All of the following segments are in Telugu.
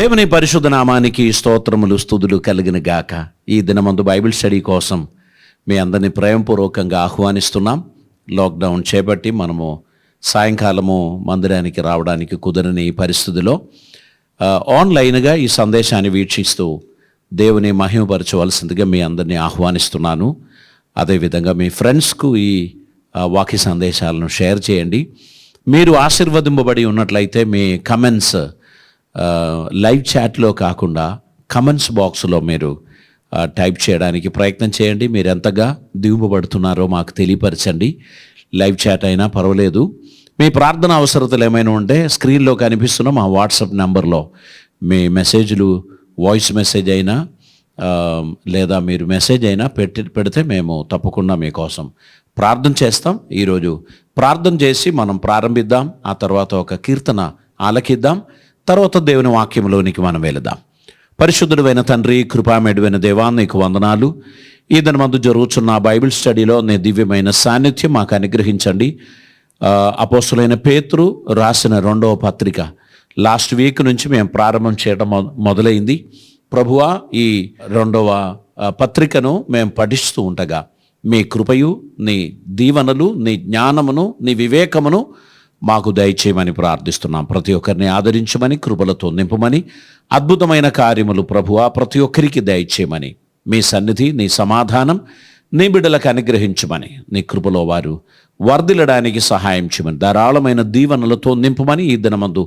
దేవుని పరిశుద్ధ నామానికి స్తోత్రములు స్తుతులు కలిగిన గాక. ఈ దినమందు బైబిల్ స్టడీ కోసం మీ అందరినీ ప్రేమపూర్వకంగా ఆహ్వానిస్తున్నాం. లాక్డౌన్ చేపట్టి మనము సాయంకాలము మందిరానికి రావడానికి కుదరని ఈ పరిస్థితిలో ఆన్లైన్గా ఈ సందేశాన్ని వీక్షిస్తూ దేవుని మహిమపరచవలసిందిగా మీ అందరినీ ఆహ్వానిస్తున్నాను. అదేవిధంగా మీ ఫ్రెండ్స్కు ఈ వాక్య సందేశాలను షేర్ చేయండి. మీరు ఆశీర్వదింపబడి ఉన్నట్లయితే మీ కమెంట్స్ లైవ్ చాట్లో కాకుండా కమెంట్స్ బాక్స్లో మీరు టైప్ చేయడానికి ప్రయత్నం చేయండి. మీరు ఎంతగా దిగుబడుతున్నారో మాకు తెలియపరచండి. లైవ్ చాట్ అయినా పర్వాలేదు. మీ ప్రార్థన అవసరతలు ఏమైనా ఉంటే స్క్రీన్లో కనిపిస్తున్న మా వాట్సాప్ నెంబర్లో మీ మెసేజ్లు, వాయిస్ మెసేజ్ అయినా లేదా మీరు మెసేజ్ అయినా పెడితే మేము తప్పకుండా మీకోసం ప్రార్థన చేస్తాం. ఈరోజు ప్రార్థన చేసి మనం ప్రారంభిద్దాం. ఆ తర్వాత ఒక కీర్తన ఆలకిద్దాం. తర్వాత దేవుని వాక్యంలోనికి మనం వెళదాం. పరిశుద్ధుడైన తండ్రి, కృపామేడువైన దేవా, నీకు వందనాలు. ఈ దినమందు జరుగుతున్న బైబిల్ స్టడీలో నీ దివ్యమైన సాన్నిధ్యం మాకు అనుగ్రహించండి. అపోస్తులైన పేతురు రాసిన 2వ పత్రిక లాస్ట్ వీక్ నుంచి మేము ప్రారంభం చేయడం మొదలైంది. ప్రభువా, ఈ 2వ పత్రికను మేము పఠిస్తూ ఉండగా మీ కృపయు, నీ దీవెనలు, నీ జ్ఞానమును, నీ వివేకమును మాకు దయచేయమని ప్రార్థిస్తున్నాం. ప్రతి ఒక్కరిని ఆదరించమని, కృపలతో నింపమని, అద్భుతమైన కార్యములు ప్రభువా ప్రతి ఒక్కరికి దయచేయమని, మీ సన్నిధి, నీ సమాధానం నీ బిడ్డలకు అనుగ్రహించమని, నీ కృపలో వారు వర్ధిల్లడానికి సహాయం చేయమని, ధారాళమైన దీవెనలతో నింపమని, ఈ దినమందు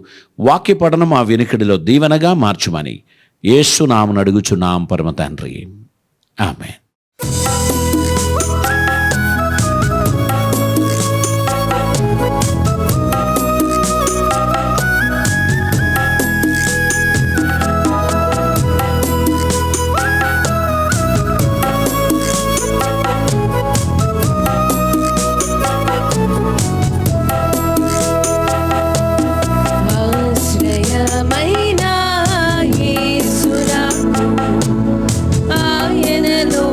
వాక్య పఠనం ఆ వినికిడిలో దీవెనగా మార్చమని యేసు నామమున అడుగుచున్నాం పరమ తండ్రి, ఆమేన్. ఆయనలో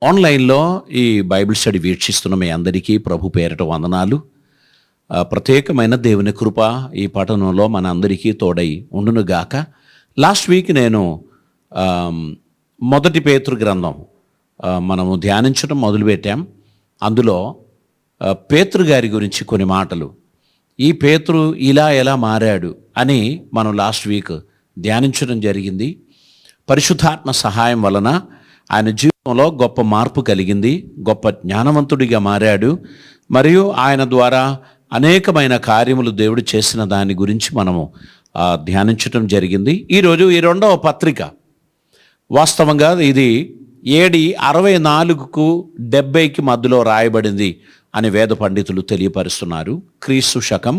ఆన్లైన్లో ఈ బైబిల్ స్టడీ వీక్షిస్తున్న మీ అందరికీ ప్రభు పేరట వందనాలు. ప్రత్యేకమైన దేవుని కృప ఈ పఠనంలో మన అందరికీ తోడై ఉండునుగాక. లాస్ట్ వీక్ నేను మొదటి పేతురు గ్రంథం మనము ధ్యానించడం మొదలుపెట్టాం. అందులో పేతురు గారి గురించి కొన్ని మాటలు, ఈ పేతురు ఇలా ఎలా మారాడు అని మనం లాస్ట్ వీక్ ధ్యానించడం జరిగింది. పరిశుద్ధాత్మ సహాయం వలన ఆయన జీవితంలో గొప్ప మార్పు కలిగింది, గొప్ప జ్ఞానవంతుడిగా మారాడు. మరియు ఆయన ద్వారా అనేకమైన కార్యములు దేవుడు చేసిన దాని గురించి మనము ధ్యానించడం జరిగింది. ఈరోజు ఈ రెండవ పత్రిక, వాస్తవంగా ఇది AD 64కు 70కి మధ్యలో రాయబడింది అని వేద పండితులు తెలియపరుస్తున్నారు. క్రీస్తు శకం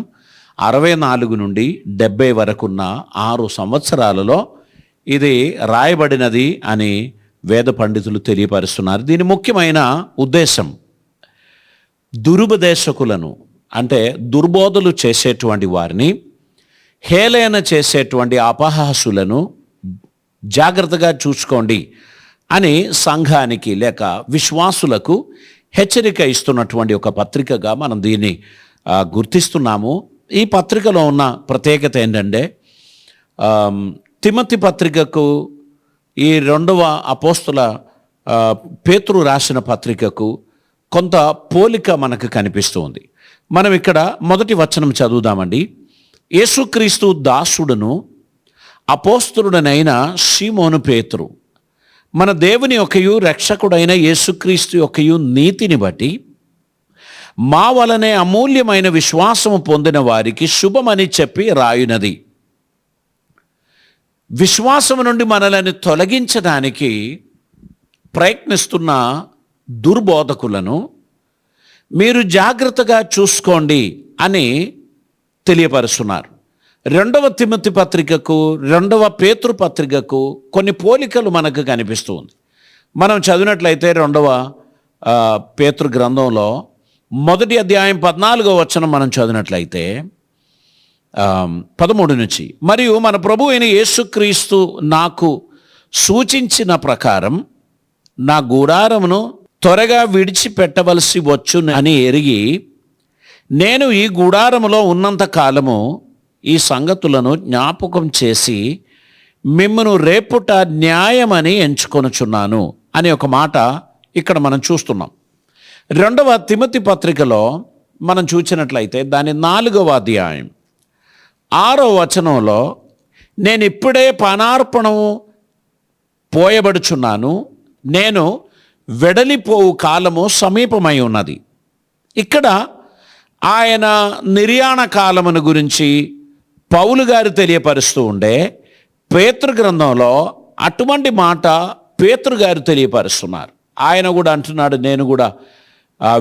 64 నుండి 70 వరకున్న 6 సంవత్సరాలలో ఇది రాయబడినది అని వేద పండితులు తెలియపరుస్తున్నారు. దీని ముఖ్యమైన ఉద్దేశం దురుపదేశకులను, అంటే దుర్బోధలు చేసేటువంటి వారిని, హేళన చేసేటువంటి అపహాసులను జాగ్రత్తగా చూసుకోండి అని సంఘానికి లేక విశ్వాసులకు హెచ్చరిక ఇస్తున్నటువంటి ఒక పత్రికగా మనం దీన్ని గుర్తిస్తున్నాము. ఈ పత్రికలో ఉన్న ప్రత్యేకత ఏంటంటే, తిమోతి పత్రికకు, ఈ రెండవ అపోస్తుల పేతురు రాసిన పత్రికకు కొంత పోలిక మనకు కనిపిస్తుంది. మనం ఇక్కడ మొదటి వచనం చదువుదామండి. యేసుక్రీస్తు దాసుడును అపోస్తులుడనైన సీమోను పేతురు, మన దేవుని యొక్కయు రక్షకుడైన యేసుక్రీస్తు యొక్కయు నీతిని బట్టి మా వలనే అమూల్యమైన విశ్వాసము పొందిన వారికి శుభమని చెప్పి రాయునది. విశ్వాసము నుండి మనల్ని తొలగించడానికి ప్రయత్నిస్తున్న దుర్బోధకులను మీరు జాగ్రత్తగా చూసుకోండి అని తెలియపరుస్తున్నారు. రెండవ తిమోతి పత్రికకు, రెండవ పేతురు పత్రికకు కొన్ని పోలికలు మనకు కనిపిస్తుంది. మనం చదివినట్లయితే రెండవ పేతురు గ్రంథంలో మొదటి అధ్యాయం 14వ వచనం మనం చదివినట్లయితే 13 నుంచి, మరియు మన ప్రభు అయిన యేసుక్రీస్తు నాకు సూచించిన ప్రకారం నా గుడారమును త్వరగా విడిచిపెట్టవలసి వచ్చును అని ఎరిగి నేను ఈ గుడారములో ఉన్నంత కాలము ఈ సంగతులను జ్ఞాపకం చేసి మిమ్మును రేపుట న్యాయమని ఎంచుకొనుచున్నాను అనే ఒక మాట ఇక్కడ మనం చూస్తున్నాం. రెండవ తిమోతి పత్రికలో మనం చూసినట్లయితే దాని 4వ అధ్యాయం 6వ వచనంలో, నేను ఇప్పుడే పానార్పణము పోయబడుచున్నాను, నేను వెడలిపోవు కాలము సమీపమై ఉన్నది. ఇక్కడ ఆయన నిర్యాణ కాలమును గురించి పౌలు గారు తెలియపరుస్తూ ఉండే, పేతురు గ్రంథంలో అటువంటి మాట పేతురు గారు తెలియపరుస్తున్నారు. ఆయన కూడా అంటున్నాడు, నేను కూడా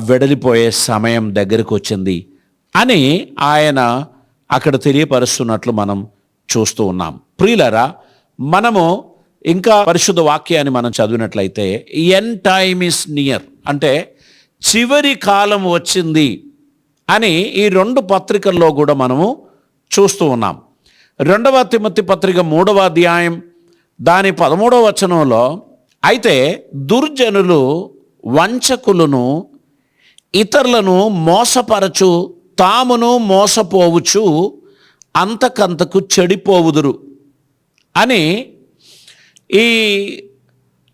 వెడలిపోయే సమయం దగ్గరకు వచ్చింది అని ఆయన అక్కడ తెలియపరుస్తున్నట్లు మనం చూస్తూ ఉన్నాం. ప్రియులారా, మనము ఇంకా పరిశుద్ధ వాక్యాన్ని మనం చదివినట్లయితే ఎన్ టైమ్ ఇస్ నియర్, అంటే చివరి కాలం వచ్చింది అని ఈ రెండు పత్రికల్లో కూడా మనము చూస్తూ ఉన్నాం. రెండవ తిమోతి పత్రిక 3వ అధ్యాయం దాని 13వ వచనంలో, అయితే దుర్జనులు వంచకులను ఇతరులను మోసపరచు తామును మోసపోవచ్చు అంతకంతకు చెడిపోవుదురు అని ఈ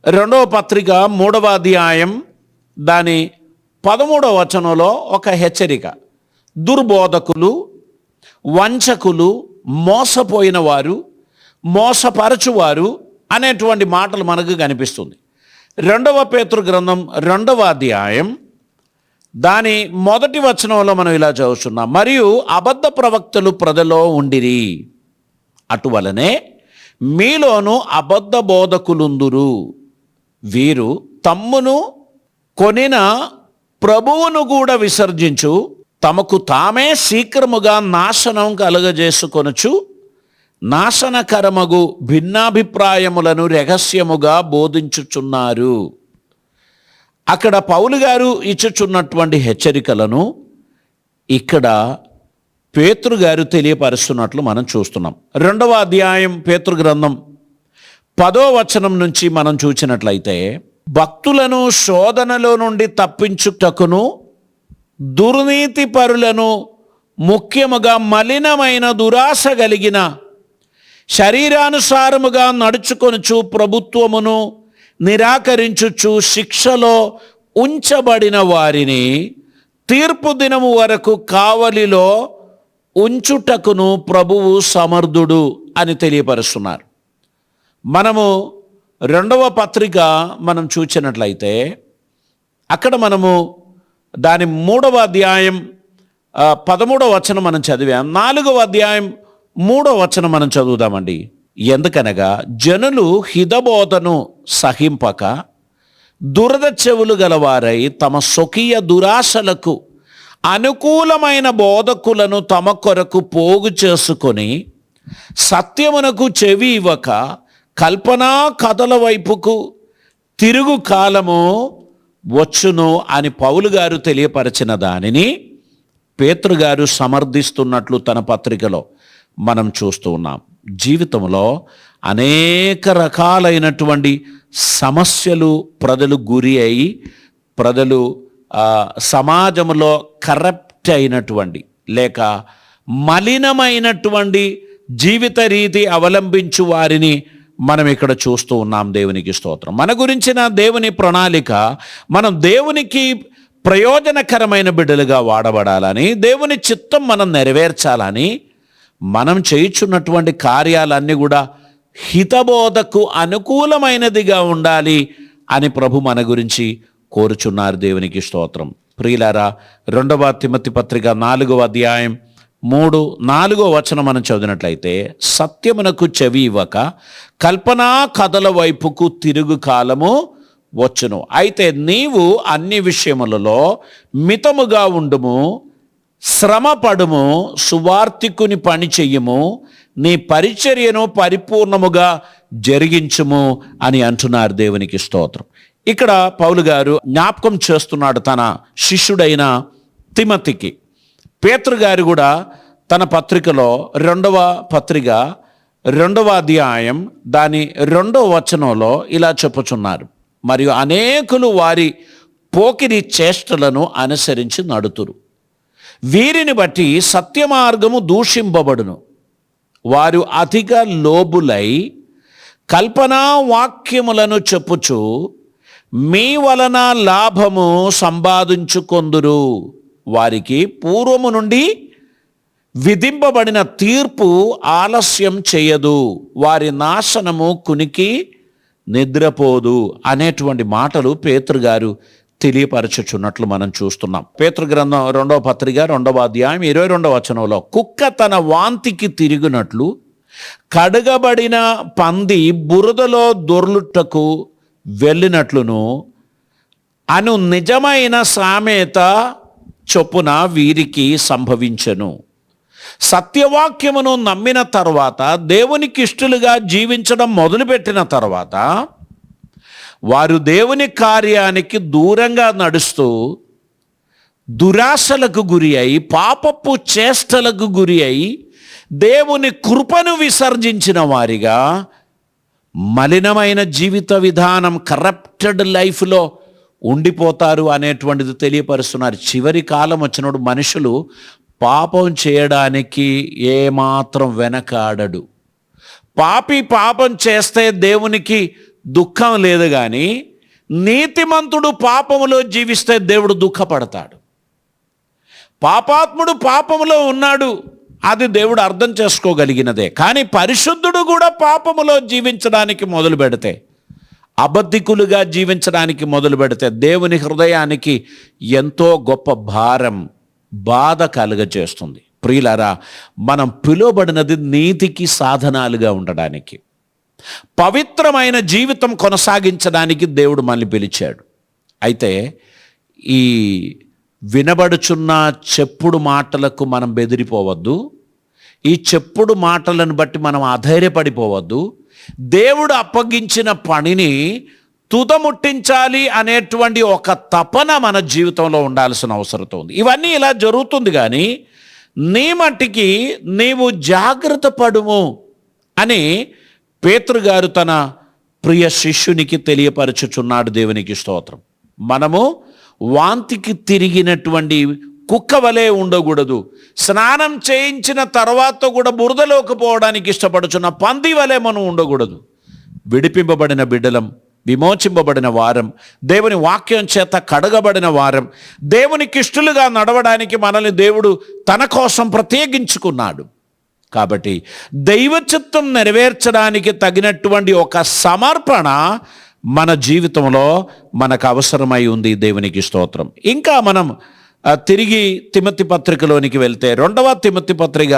రెండవ పత్రిక 3వ అధ్యాయం దాని 13వ వచనంలో ఒక హెచ్చరిక. దుర్బోధకులు, వంచకులు, మోసపోయిన వారు, మోసపరచువారు అనేటువంటి మాటలు మనకు కనిపిస్తుంది. రెండవ పేతురు గ్రంథం 2వ అధ్యాయం దాని 1వ వచనంలో మనం ఇలా చదువుతున్నాం, మరియు అబద్ధ ప్రవక్తలు ప్రజలో ఉండిరి, అటువలనే మీలోను అబద్ధ బోధకులుందురు, వీరు తమ్మును కొనిన ప్రభువును కూడా విసర్జించు తమకు తామే శీఘ్రముగా నాశనం కలుగజేసుకొనుచు నాశనకరమగు భిన్నాభిప్రాయములను రహస్యముగా బోధించుచున్నారు. అక్కడ పౌలు గారు ఇచ్చుచున్నటువంటి హెచ్చరికలను ఇక్కడ పేతురు గారు తెలియపరుస్తున్నట్లు మనం చూస్తున్నాం. 2వ అధ్యాయం పేతురు గ్రంథం 10వ వచనం నుంచి మనం చూసినట్లయితే, భక్తులను శోధనలో నుండి తప్పించుటకును, దుర్నీతి పరులను, ముఖ్యముగా మలినమైన దురాశ కలిగిన శరీరానుసారముగా నడుచుకొనుచు ప్రభుత్వమును నిరాకరించుచు శిక్షలో ఉంచబడిన వారిని తీర్పు దినము వరకు కావలిలో ఉంచుటకును ప్రభువు సమర్థుడు అని తెలియపరుస్తున్నారు. మనము 2వ పత్రిక మనం చూసినట్లయితే అక్కడ మనము దాని 3వ అధ్యాయం 13వ వచనం మనం చదివాం. 4వ అధ్యాయం 3వ వచనం మనం చదువుదామండి. ఎందుకనగా జనులు హితబోధను సహింపక దురద చెవులు గలవారై తమ స్వకీయ దురాశలకు అనుకూలమైన బోధకులను తమ కొరకు పోగు చేసుకొని సత్యమునకు చెవి ఇవ్వక కల్పనా కథల వైపుకు తిరుగు కాలము వచ్చును అని పౌలు గారు తెలియపరిచిన దానిని పేతురు గారు సమర్థిస్తున్నట్లు తన పత్రికలో మనం చూస్తూ ఉన్నాం. జీవితంలో అనేక రకాలైనటువంటి సమస్యలు ప్రజలు గురి అయి ప్రజలు సమాజంలో కరప్ట్ అయినటువంటి లేక మలినమైనటువంటి జీవిత రీతి అవలంబించు వారిని మనం ఇక్కడ చూస్తూ ఉన్నాం. దేవునికి స్తోత్రం. మన గురించిన దేవుని ప్రణాళిక మనం దేవునికి ప్రయోజనకరమైన బిడ్డలుగా వాడబడాలని, దేవుని చిత్తం మనం నెరవేర్చాలని, మనం చేయుచున్నటువంటి కార్యాలన్నీ కూడా హితబోధకు అనుకూలమైనదిగా ఉండాలి అని ప్రభు మన గురించి కోరుచున్నారు. దేవునికి స్తోత్రం. ప్రియులారా, 2వ తిమోతి పత్రిక 4వ అధ్యాయం 3-4వ వచనం మనం చదివినట్లయితే సత్యమునకు చెవి ఇవ్వక కల్పనా కథల వైపుకు తిరుగు కాలము వచ్చును. అయితే నీవు అన్ని విషయములలో మితముగా ఉండుము, శ్రమపడుము, సువార్తికుని పని చెయ్యము, నీ పరిచర్యను పరిపూర్ణముగా జరిగించుము అని అంటున్నారు. దేవునికి స్తోత్రం. ఇక్కడ పౌలు గారు జ్ఞాపకం చేస్తున్నాడు తన శిష్యుడైన తిమోతికి. పేతురు గారు కూడా తన పత్రికలో 2వ పత్రిక 2వ అధ్యాయం దాని 2వ వచనంలో ఇలా చెప్పుచున్నారు. మరియు అనేకులు వారి పోకిరి చేష్టలను అనుసరించి నడుతురు, వీరిని బట్టి సత్య మార్గము దూషింపబడును. వారు అధిక లోబులై కల్పనా వాక్యములను చెప్పుచు మీ వలన లాభము సంపాదించుకొందురు. వారికి పూర్వము నుండి విధింపబడిన తీర్పు ఆలస్యం చేయదు, వారి నాశనము కునికి నిద్రపోదు అనేటువంటి మాటలు పేతురు గారు తెలియపరచుచున్నట్లు మనం చూస్తున్నాం. పేతురు గ్రంథం 2వ పత్రిక 2వ అధ్యాయం 22వ వచనంలో కుక్క తన వాంతికి తిరిగినట్లు కడగబడిన పంది బురదలో దొర్లుటకు వెళ్ళినట్లును అను నిజమైన సామెత చొప్పున వీరికి సంభవించెను. సత్యవాక్యమును నమ్మిన తర్వాత, దేవునికి ఇష్టలుగా జీవించడం మొదలుపెట్టిన తర్వాత వారు దేవుని కార్యానికి దూరంగా నడుస్తూ దురాశలకు గురి అయి పాపపు చేష్టలకు గురి అయి దేవుని కృపను విసర్జించిన వారిగా మలినమైన జీవిత విధానం కరప్టెడ్ లైఫ్లో ఉండిపోతారు అనేటువంటిది తెలియపరుస్తున్నారు. చివరి కాలం వచ్చినప్పుడు మనుషులు పాపం చేయడానికి ఏమాత్రం వెనకాడడు. పాపి పాపం చేస్తే దేవునికి దుఃఖం లేదు, కానీ నీతిమంతుడు పాపములో జీవిస్తే దేవుడు దుఃఖపడతాడు. పాపాత్ముడు పాపములో ఉన్నాడు, అది దేవుడు అర్థం చేసుకోగలిగినదే. కానీ పరిశుద్ధుడు కూడా పాపములో జీవించడానికి మొదలు పెడితే, అబద్ధికులుగా జీవించడానికి మొదలు పెడితే దేవుని హృదయానికి ఎంతో గొప్ప భారం, బాధ కలుగజేస్తుంది. ప్రియులారా, మనం పిలువబడినది నీతికి సాధనాలుగా ఉండడానికి, పవిత్రమైన జీవితం కొనసాగించడానికి దేవుడు మనల్ని పిలిచాడు. అయితే ఈ వినబడుచున్న చెప్పుడు మాటలకు మనం బెదిరిపోవద్దు, ఈ చెప్పుడు మాటలను బట్టి మనం అధైర్యపడిపోవద్దు. దేవుడు అప్పగించిన పనిని తుదముట్టించాలి అనేటువంటి ఒక తపన మన జీవితంలో ఉండాల్సిన అవసరం ఉంది. ఇవన్నీ ఇలా జరుగుతుంది, కానీ నీ మట్టికి నీవు జాగ్రత్త పడుము అని పేతురు గారు తన ప్రియ శిష్యునికి తెలియపరచుచున్నాడు. దేవునికి స్తోత్రం. మనము వాంతికి తిరిగినటువంటి కుక్క వలె ఉండకూడదు. స్నానం చేయించిన తర్వాత కూడా బురదలోకి పోవడానికి ఇష్టపడుచున్న పంది వలె మనం ఉండకూడదు. విడిపింపబడిన బిడ్డలం, విమోచింపబడిన వారం, దేవుని వాక్యం చేత కడగబడిన వారం, దేవునికి ఇష్టలుగా నడవడానికి మనల్ని దేవుడు తన కోసం ప్రత్యేకించుకున్నాడు. కాబట్టి దైవ చిత్తం నెరవేర్చడానికి తగినటువంటి ఒక సమర్పణ మన జీవితంలో మనకు అవసరమై ఉంది. దేవునికి స్తోత్రం. ఇంకా మనం తిరిగి తిమోతి పత్రికలోనికి వెళ్తే 2వ తిమోతి పత్రిక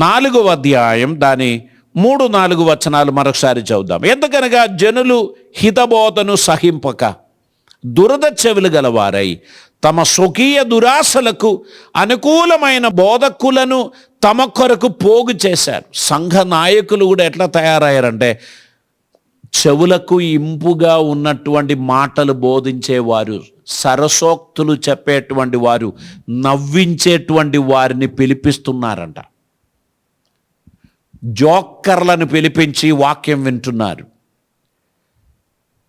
4వ అధ్యాయం దాని 3-4 వచనాలు మరొకసారి చదువుదాం. ఎందుకనగా జనులు హితబోధను సహింపక దురద చెవులు గలవారై తమ స్వకీయ దురాశలకు అనుకూలమైన బోధకులను తమ కొరకు పోగు చేశారు. సంఘ నాయకులు కూడా ఎట్లా తయారయ్యారంటే చెవులకు ఇంపుగా ఉన్నటువంటి మాటలు బోధించేవారు, సరసోక్తులు చెప్పేటువంటి వారు, నవ్వించేటువంటి వారిని పిలిపిస్తున్నారంట. జోక్కర్లను పిలిపించి వాక్యం వింటున్నారు.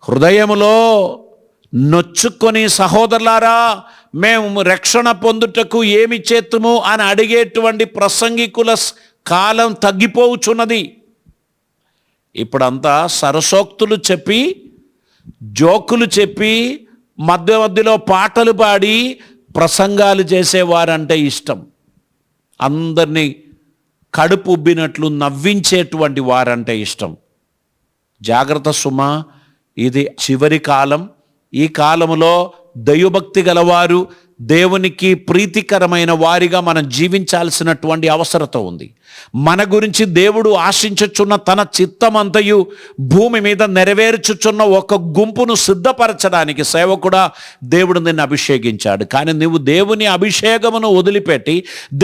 హృదయములో నొచ్చుకొని సహోదరులారా మేము రక్షణ పొందుటకు ఏమి చేతుము అని అడిగేటువంటి ప్రసంగికుల కాలం తగ్గిపోవచ్చున్నది. ఇప్పుడంతా సరసోక్తులు చెప్పి, జోకులు చెప్పి, మధ్య మధ్యలో పాటలు పాడి ప్రసంగాలు చేసేవారంటే ఇష్టం. అందరినీ కడుపు ఉబ్బినట్లు నవ్వించేటువంటి వారంటే ఇష్టం. జాగ్రత్త సుమా, ఇది చివరి కాలం. ఈ కాలములో దైవభక్తి గలవారు, దేవునికి ప్రీతికరమైన వారిగా మనం జీవించాల్సినటువంటి అవసరత ఉంది. మన గురించి దేవుడు ఆశించుచున్న తన చిత్తమంతయు భూమి మీద నెరవేర్చుచున్న ఒక గుంపును సిద్ధపరచడానికి సేవకుడా దేవుడు నిన్ను అభిషేకించాడు. కానీ నువ్వు దేవుని అభిషేకమును వదిలిపెట్టి,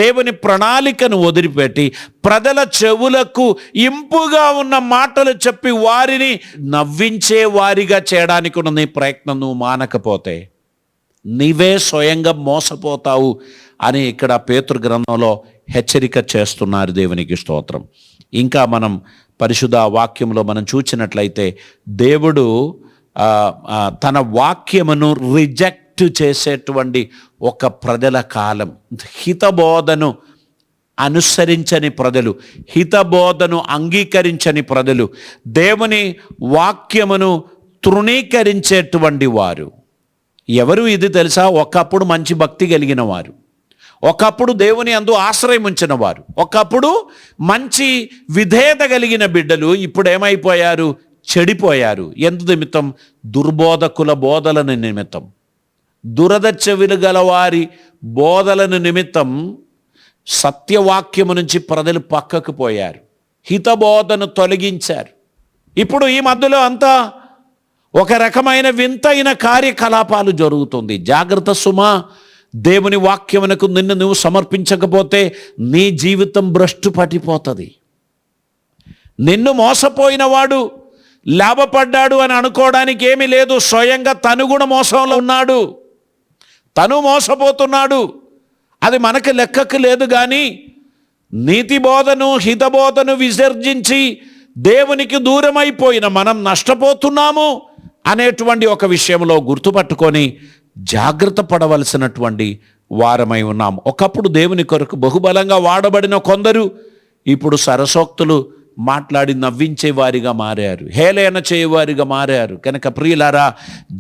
దేవుని ప్రణాళికను వదిలిపెట్టి, ప్రజల చెవులకు ఇంపుగా ఉన్న మాటలు చెప్పి వారిని నవ్వించే వారిగా చేయడానికి ఉన్న నీ ప్రయత్నం నువ్వు మానకపోతే నీవే స్వయంగా మోసపోతావు అని ఇక్కడ పేతురు గ్రంథంలో హెచ్చరిక చేస్తున్నారు. దేవునికి స్తోత్రం. ఇంకా మనం పరిశుద్ధ వాక్యంలో మనం చూసినట్లయితే దేవుడు తన వాక్యమును రిజెక్ట్ చేసేటువంటి ఒక ప్రజల కాలం. హితబోధను అనుసరించని ప్రజలు, హితబోధను అంగీకరించని ప్రజలు, దేవుని వాక్యమును తృణీకరించేటువంటి వారు ఎవరు ఇది తెలుసా? ఒకప్పుడు మంచి భక్తి కలిగిన వారు, ఒకప్పుడు దేవుని అందు ఆశ్రయం ఉంచిన వారు, ఒకప్పుడు మంచి విధేయత కలిగిన బిడ్డలు ఇప్పుడు ఏమైపోయారు? చెడిపోయారు. ఎందు నిమిత్తం? దుర్బోధకుల బోధలను నిమిత్తం, దురద చెవులు గలవారి బోధలను నిమిత్తం సత్యవాక్యము నుంచి ప్రజలు పక్కకు పోయారు, హితబోధను తొలగించారు. ఇప్పుడు ఈ మధ్యలో అంతా ఒక రకమైన వింతైన కార్యకలాపాలు జరుగుతుంది. జాగ్రత్త సుమా, దేవుని వాక్యమునకు నిన్ను నువ్వు సమర్పించకపోతే నీ జీవితం భ్రష్టు పట్టిపోతుంది. నిన్ను మోసపోయిన వాడు లాభపడ్డాడు అని అనుకోవడానికి ఏమీ లేదు. స్వయంగా తను కూడా మోసంలో ఉన్నాడు, తను మోసపోతున్నాడు. అది మనకు లెక్కకు లేదు. కానీ నీతి బోధను, హితబోధను విసర్జించి దేవునికి దూరమైపోయిన మనం నష్టపోతున్నాము అనేటువంటి ఒక విషయంలో గుర్తుపట్టుకొని జాగ్రత్త పడవలసినటువంటి వారమై ఉన్నాం. ఒకప్పుడు దేవుని కొరకు బహుబలంగా వాడబడిన కొందరు ఇప్పుడు సరసోక్తులు మాట్లాడి నవ్వించే వారిగా మారారు, హేళన చేయవారిగా మారారు. కనుక ప్రియులారా,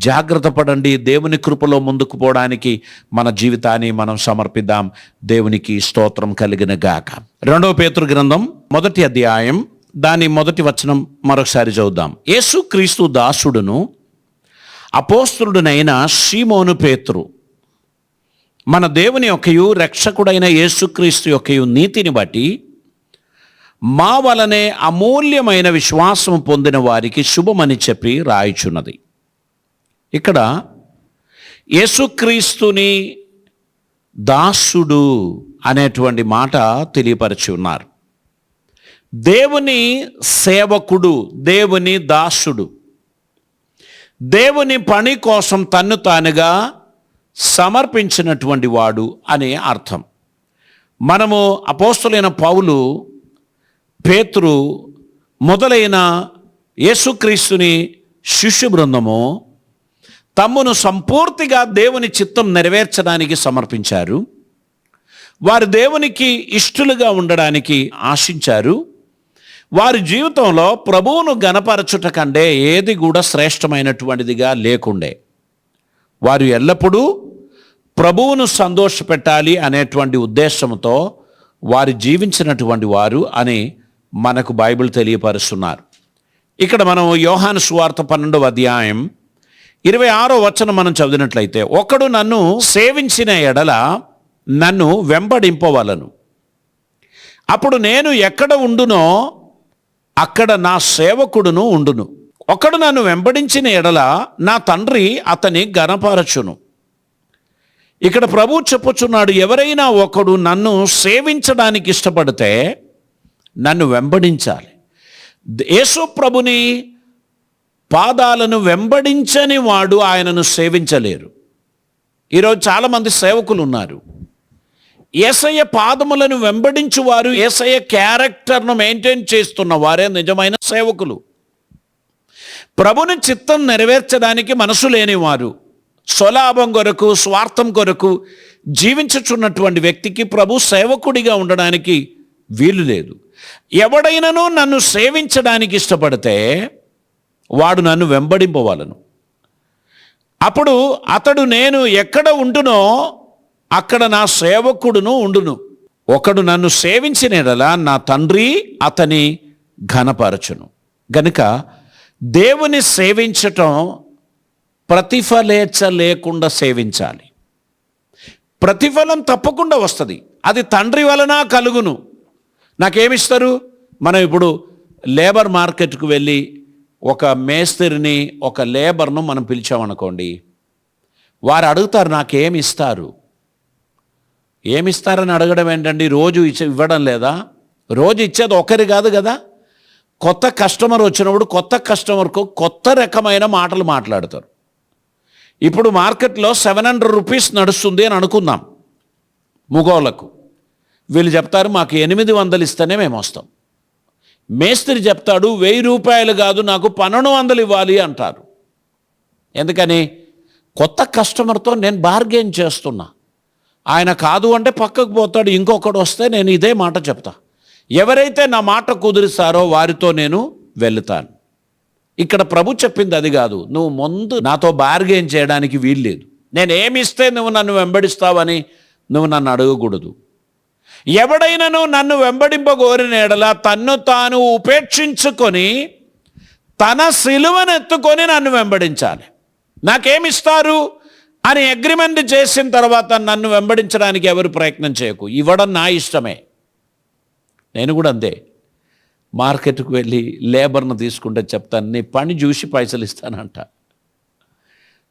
జాగ్రత్త పడండి. దేవుని కృపలో ముందుకు పోవడానికి మన జీవితాన్ని మనం సమర్పిద్దాం. దేవునికి స్తోత్రం కలిగిన గాక. 2వ పేతురు గ్రంథం 1వ అధ్యాయం దాని 1వ వచనం మరొకసారి చదువుదాం. యేసుక్రీస్తు దాసుడును అపోస్తలుడునైన సీమోను పేతురు, మన దేవుని యొక్కయు రక్షకుడైన యేసుక్రీస్తు యొక్కయు నీతిని బట్టి మా వలనే అమూల్యమైన విశ్వాసం పొందిన వారికి శుభమని చెప్పి రాయుచున్నది. ఇక్కడ యేసుక్రీస్తుని దాసుడు అనేటువంటి మాట తెలియపరిచి ఉన్నారు. దేవుని సేవకుడు, దేవుని దాసుడు, దేవుని పని కోసం తన్ను తానుగా సమర్పించినటువంటి వాడు అనే అర్థం. మనము అపోస్తలుడైన పౌలు, పేతురు మొదలైన యేసుక్రీస్తుని శిష్య బృందము తమ్మును సంపూర్తిగా దేవుని చిత్తం నెరవేర్చడానికి సమర్పించారు. వారు దేవునికి ఇష్టలుగా ఉండడానికి ఆశించారు. వారి జీవితంలో ప్రభువును గణపరచుట కంటే ఏది కూడా శ్రేష్టమైనటువంటిదిగా లేకుండే. వారు ఎల్లప్పుడూ ప్రభువును సంతోషపెట్టాలి అనేటువంటి ఉద్దేశంతో వారు జీవించినటువంటి వారు అని మనకు బైబిల్ తెలియపరుస్తున్నారు. ఇక్కడ మనం యోహాను సువార్త 12వ అధ్యాయం 26వ వచనం మనం చదివినట్లయితే, ఒకడు నన్ను సేవించిన ఎడల నన్ను వెంబడింపవలను. అప్పుడు నేను ఎక్కడ ఉండునో అక్కడ నా సేవకుడును ఉండును. ఒకడు నన్ను వెంబడించిన ఎడల నా తండ్రి అతని ఘనపరచును. ఇక్కడ ప్రభువు చెప్పుచున్నాడు, ఎవరైనా ఒకడు నన్ను సేవించడానికి ఇష్టపడితే నన్ను వెంబడించాలి. యేసు ప్రభుని పాదాలను వెంబడించని వాడు ఆయనను సేవించలేరు. ఈరోజు చాలామంది సేవకులు ఉన్నారు. యేసయ్య పాదములను వెంబడించువారు, యేసయ్య క్యారెక్టర్ను మెయింటైన్ చేస్తున్న వారే నిజమైన సేవకులు. ప్రభుని చిత్తం నెరవేర్చడానికి మనసు లేనివారు, స్వలాభం కొరకు, స్వార్థం కొరకు జీవించుచున్నటువంటి వ్యక్తికి ప్రభు సేవకుడిగా ఉండడానికి వీలు లేదు. ఎవడైనాను నన్ను సేవించడానికి ఇష్టపడితే వాడు నన్ను వెంబడింపవలను. అప్పుడు అతడు నేను ఎక్కడ ఉండునో అక్కడ నా సేవకుడును ఉండును. ఒకడు నన్ను సేవించిన ఎడల నా తండ్రి అతని ఘనపరచును. గనుక దేవుని సేవించటం ప్రతిఫలేచ్ఛ లేకుండా సేవించాలి. ప్రతిఫలం తప్పకుండా వస్తుంది. అది తండ్రి వలన కలుగును. నాకేమిస్తారు? మనం ఇప్పుడు లేబర్ మార్కెట్కు వెళ్ళి ఒక మేస్త్రిని, ఒక లేబర్ను మనం పిలిచామనుకోండి, వారు అడుగుతారు నాకేమి ఇస్తారు. ఏమిస్తారని అడగడం ఏంటండి? రోజు ఇవ్వడం లేదా? రోజు ఇచ్చేది ఒకరి కాదు కదా. కొత్త కస్టమర్ వచ్చినప్పుడు కొత్త కస్టమర్కు కొత్త రకమైన మాటలు మాట్లాడతారు. ఇప్పుడు మార్కెట్లో 700 రూపీస్ నడుస్తుంది అని అనుకుందాం మగోళ్ళకు. వీళ్ళు చెప్తారు మాకు 800 ఇస్తేనే మేము వస్తాం. మేస్త్రి చెప్తాడు 1000 రూపాయలు కాదు నాకు 1200 ఇవ్వాలి అంటారు. ఎందుకని? కొత్త కస్టమర్తో నేను బార్గెన్ చేస్తున్నా. ఆయన కాదు అంటే పక్కకు పోతాడు, ఇంకొకడు వస్తే నేను ఇదే మాట చెప్తా. ఎవరైతే నా మాట కుదిరిస్తారో వారితో నేను వెళుతాను. ఇక్కడ ప్రభు చెప్పింది అది కాదు. నువ్వు ముందు నాతో బార్గెన్ చేయడానికి వీల్లేదు. నేను ఏమి ఇస్తే నువ్వు నన్ను వెంబడిస్తావని నువ్వు నన్ను అడగకూడదు. ఎవడైనాను నన్ను వెంబడింపగోరిన ఎడల తన్ను తాను ఉపేక్షించుకొని తన సిలువను ఎత్తుకొని నన్ను వెంబడించాలి. నాకేమిస్తారు అని అగ్రిమెంట్ చేసిన తర్వాత నన్ను వెంబడించడానికి ఎవరు ప్రయత్నం చేయకు. ఇవ్వడం నా ఇష్టమే. నేను కూడా అంతే. మార్కెట్కు వెళ్ళి లేబర్ను తీసుకుంటే చెప్తాను, నీ పని చూసి పైసలు ఇస్తానంట.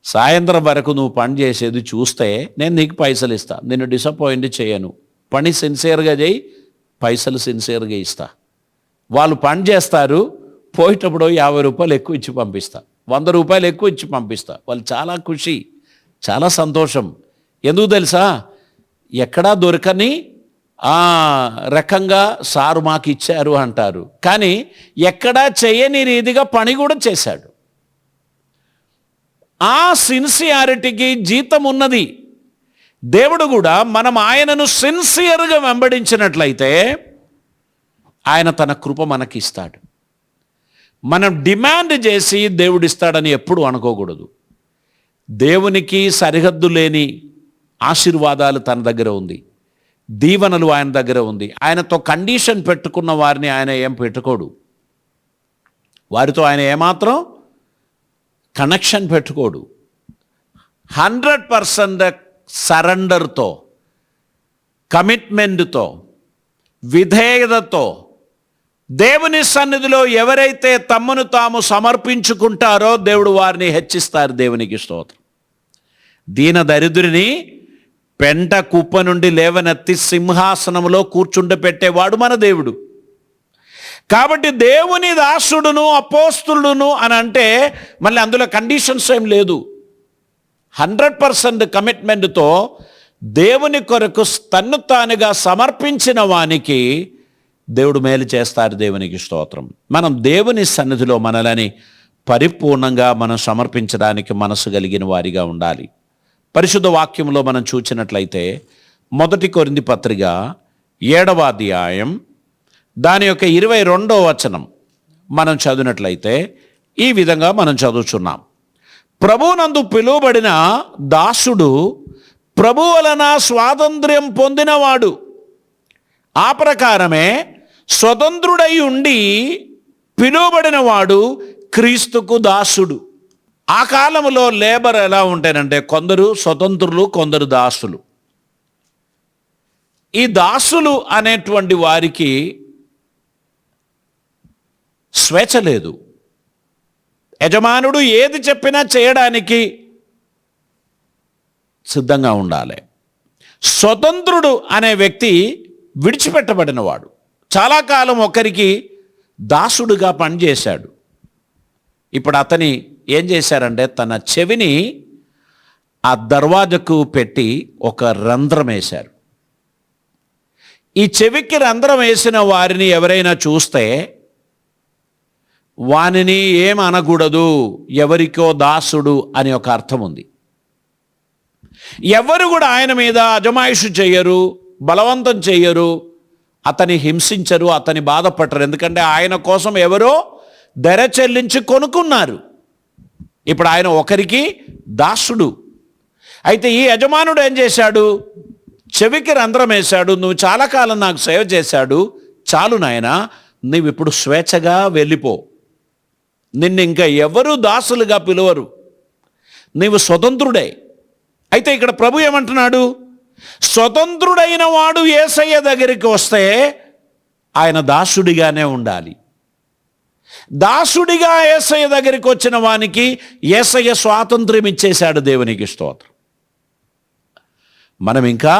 సాయంత్రం వరకు నువ్వు పని చేసేది చూస్తే నేను నీకు పైసలు ఇస్తాను. నిన్ను డిసప్పాయింట్ చేయను. పని సిన్సియర్గా చేయి, పైసలు సిన్సియర్గా ఇస్తా. వాళ్ళు పని చేస్తారు, పోయేటప్పుడు 50 రూపాయలు ఎక్కువ ఇచ్చి పంపిస్తా, 100 రూపాయలు ఎక్కువ ఇచ్చి పంపిస్తా. వాళ్ళు చాలా ఖుషి, చాలా సంతోషం. ఎందుకు తెలుసా? ఎక్కడా దొరకని రకంగా సారు మాకు ఇచ్చారు అంటారు. కానీ ఎక్కడా చేయని రీతిగా పని కూడా చేశాడు. ఆ సిన్సియారిటీకి జీతం ఉన్నది. దేవుడు కూడా మనం ఆయనను సిన్సియర్గా వెంబడించినట్లయితే ఆయన తన కృప మనకి ఇస్తాడు. మనం డిమాండ్ చేసి దేవుడిస్తాడని ఎప్పుడు అనుకోకూడదు. దేవునికి సరిహద్దు లేని ఆశీర్వాదాలు తన దగ్గర ఉంది, దీవెనలు ఆయన దగ్గర ఉంది. ఆయనతో కండిషన్ పెట్టుకున్న వారిని ఆయన ఏం పెట్టుకోడు. వారితో ఆయన ఏమాత్రం కనెక్షన్ పెట్టుకోడు. 100% సరెండర్తో, కమిట్మెంట్తో, విధేయతతో దేవుని సన్నిధిలో ఎవరైతే తమను తాము సమర్పించుకుంటారో దేవుడు వారిని హెచ్చిస్తారు. దేవునికి స్తోత్రం. దీన దరిద్రుని పెంట కుప్ప నుండి లేవనెత్తి సింహాసనంలో కూర్చుండపెట్టేవాడు మన దేవుడు. కాబట్టి దేవుని దాసుడును అపోస్తులును అని అంటే మళ్ళీ అందులో కండిషన్స్ ఏం లేదు. 100% కమిట్మెంట్తో దేవుని కొరకు తన్ను తానుగా సమర్పించిన వానికి దేవుడు మేలు చేస్తారు. దేవునికి స్తోత్రం. మనం దేవుని సన్నిధిలో మనలని పరిపూర్ణంగా మనం సమర్పించడానికి మనసు కలిగిన వారిగా ఉండాలి. పరిశుద్ధ వాక్యంలో మనం చూచినట్లయితే 1 కొరింథీ పత్రిక 7వ అధ్యాయం దాని యొక్క 22వ వచనం మనం చదివినట్లయితే ఈ విధంగా మనం చదువుచున్నాం. ప్రభువునందు పిలువబడిన దాసుడు ప్రభు వలన స్వాతంత్ర్యం పొందినవాడు, ఆ ప్రకారమే స్వతంత్రుడై ఉండి పిలువబడిన వాడు క్రీస్తుకు దాసుడు. ఆ కాలంలో లేబర్ ఎలా ఉంటారంటే కొందరు స్వతంత్రులు, కొందరు దాసులు. ఈ దాసులు అనేటువంటి వారికి స్వేచ్ఛ లేదు. యజమానుడు ఏది చెప్పినా చేయడానికి సిద్ధంగా ఉండాలి. స్వతంత్రుడు అనే వ్యక్తి విడిచిపెట్టబడినవాడు. చాలా కాలం ఒకరికి దాసుడుగా పనిచేశాడు. ఇప్పుడు అతని ఏం చేశారంటే తన చెవిని ఆ దర్వాజకు పెట్టి ఒక రంధ్రం వేశారు. ఈ చెవికి రంధ్రం వేసిన వారిని ఎవరైనా చూస్తే వానిని ఏం అనకూడదు, ఎవరికో దాసుడు అని ఒక అర్థం ఉంది. ఎవరు కూడా ఆయన మీద అజమాయిషు చేయరు, బలవంతం చేయరు, అతని హింసించరు, అతని బాధపడరు. ఎందుకంటే ఆయన కోసం ఎవరో ధర చెల్లించి కొనుక్కున్నారు. ఇప్పుడు ఆయన ఒకరికి దాసుడు. అయితే ఈ యజమానుడు ఏం చేశాడు? చెవికి రంధ్రం వేశాడు. నువ్వు చాలా కాలం నాకు సేవ చేశాడు, చాలు నాయనా, నువ్వు ఇప్పుడు స్వేచ్ఛగా వెళ్ళిపో, నిన్ను ఇంకా ఎవరు దాసులుగా పిలువరు, నీవు స్వతంత్రుడే. అయితే ఇక్కడ ప్రభు ఏమంటున్నాడు? స్వతంత్రుడైన వాడు యేసయ్య దగ్గరికి వస్తే ఆయన దాసుడిగానే ఉండాలి. దాసుడిగా యేసయ్య దగ్గరికి వచ్చిన వానికి యేసయ్య స్వాతంత్ర్యం ఇచ్చేశాడు. దేవునికి స్తోత్రం. మనం ఇంకా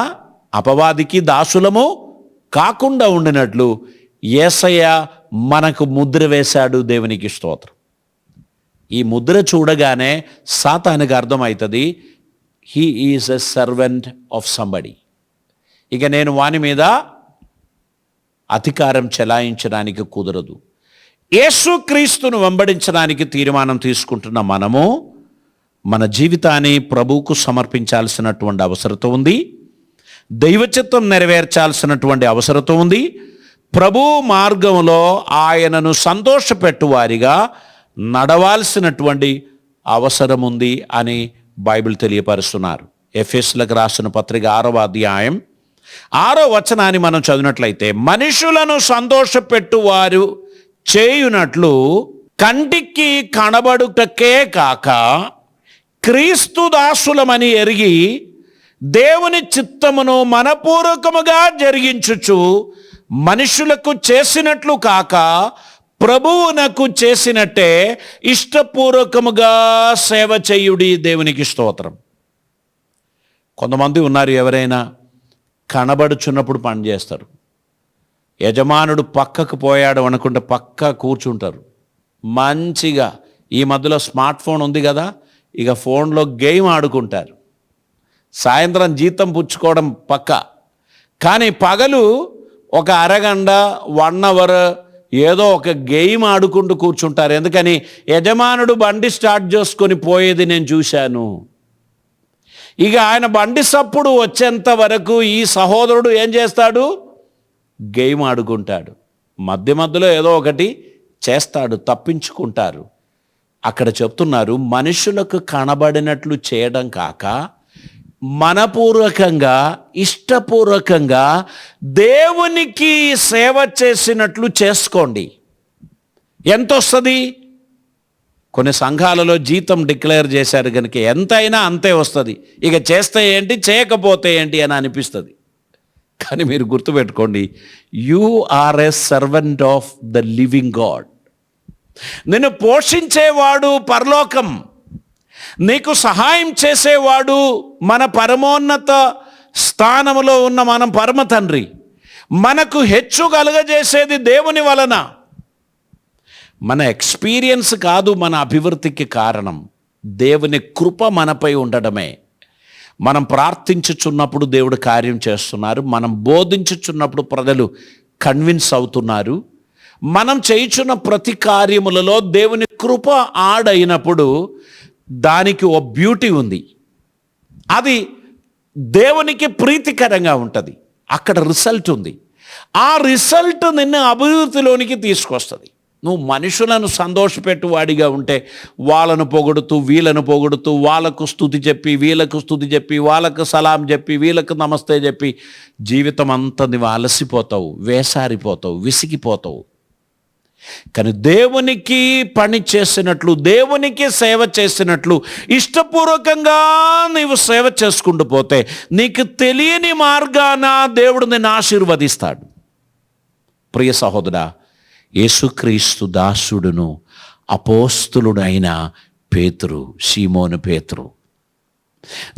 అపవాదికి దాసులము కాకుండా ఉండినట్లు యేసయ్య మనకు ముద్ర వేశాడు. దేవునికి స్తోత్రం. ఈ ముద్ర చూడగానే సాతానుకు అర్థమవుతుంది, he is a servant of somebody. ఇక నేను వాని మీద అధికారం చెలాయించడానికి కుదరదు. యేసుక్రీస్తును వెంబడించడానికి తీర్మానం తీసుకుంటున్న మనము మన జీవితాన్ని ప్రభువుకు సమర్పించాల్సినటువంటి అవసరత ఉంది. దైవ చిత్తం నెరవేర్చాల్సినటువంటి అవసరత ఉంది. ప్రభు మార్గంలో ఆయనను సంతోషపెట్టువారిగా నడవాల్సినటువంటి అవసరం ఉంది అని బైబిల్ తెలియపరుస్తున్నారు. ఎఫెసీయులకు రాసిన పత్రిక 6వ అధ్యాయం 6వ వచనాన్ని మనం చదివినట్లయితే, మనుషులను సంతోషపెట్టువారు చేయునట్లు కంటికి కనబడుటకే కాక క్రీస్తు దాసులమని ఎరిగి దేవుని చిత్తమును మనపూర్వకముగా జరిగించుచు మనుషులకు చేసినట్లు కాక ప్రభువునకు చేసినట్టే ఇష్టపూర్వకముగా సేవ చేయుడి. దేవునికి స్తోత్రం. కొంతమంది ఉన్నారు, ఎవరైనా కనబడుచున్నప్పుడు పని చేస్తారు. యజమానుడు పక్కకు పోయాడు అనుకుంటే పక్క కూర్చుంటారు మంచిగా. ఈ మధ్యలో స్మార్ట్ ఫోన్ ఉంది కదా, ఇక ఫోన్లో గేమ్ ఆడుకుంటారు. సాయంత్రం జీతం పుచ్చుకోవడం పక్క, కానీ పగలు ఒక అరగంట 1 అవర్ ఏదో ఒక గేమ్ ఆడుకుంటూ కూర్చుంటారు. ఎందుకని? యజమానుడు బండి స్టార్ట్ చేసుకొని పోయేది నేను చూశాను. ఇక ఆయన బండి సప్పుడు వచ్చేంత వరకు ఈ సహోదరుడు ఏం చేస్తాడు? గేమ్ ఆడుకుంటాడు. మధ్య మధ్యలో ఏదో ఒకటి చేస్తాడు, తప్పించుకుంటారు. అక్కడ చెప్తున్నారు, మనుషులకు కనబడినట్లు చేయడం కాక మనపూర్వకంగా ఇష్టపూర్వకంగా దేవునికి సేవ చేసినట్లు చేసుకోండి. ఎంత వస్తుంది? కొన్ని సంఘాలలో జీతం డిక్లేర్ చేశారు కనుక ఎంతైనా అంతే వస్తుంది. ఇక చేస్తే ఏంటి, చేయకపోతే ఏంటి అని అనిపిస్తుంది. కానీ మీరు గుర్తుపెట్టుకోండి, you are a servant of the living God. నిన్ను పోషించేవాడు పరలోకం, నీకు సహాయం చేసేవాడు మన పరమోన్నత స్థానములో ఉన్న మనం పరమ తండ్రి. మనకు హెచ్చు కలుగజేసేది దేవుని వలన. మన ఎక్స్పీరియన్స్ కాదు మన అభివృద్ధికి కారణం, దేవుని కృప మనపై ఉండడమే. మనం ప్రార్థించుచున్నప్పుడు దేవుడు కార్యం చేస్తున్నారు, మనం బోధించుచున్నప్పుడు ప్రజలు కన్విన్స్ అవుతున్నారు. మనం చేయుచున్న ప్రతి కార్యములలో దేవుని కృప ఆడైనప్పుడు దానికి ఓ బ్యూటీ ఉంది. అది దేవునికి ప్రీతికరంగా ఉంటుంది. అక్కడ రిజల్ట్ ఉంది. ఆ రిజల్ట్ నిన్ను అభివృద్ధిలోనికి తీసుకొస్తుంది. నువ్వు మనుషులను సంతోషపెట్టువాడిగా ఉంటే వాళ్ళను పొగుడుతూ వీళ్ళను పొగుడుతూ వాళ్ళకు స్తుతి చెప్పి వీళ్ళకు స్తుతి చెప్పి వాళ్ళకు సలాం చెప్పి వీళ్ళకు నమస్తే చెప్పి జీవితం అంతా నువ్వు అలసిపోతావు, వేసారిపోతావు, విసిగిపోతావు. కానీ దేవునికి పని చేసినట్లు, దేవునికి సేవ చేసినట్లు ఇష్టపూర్వకంగా నీవు సేవ చేసుకుంటూ పోతే నీకు తెలియని మార్గాన దేవుడు నిన్ను ఆశీర్వదిస్తాడు. ప్రియ సహోదరా, యేసుక్రీస్తు దాసుడును అపోస్తులుడైన పేతురు, సీమోను పేతురు,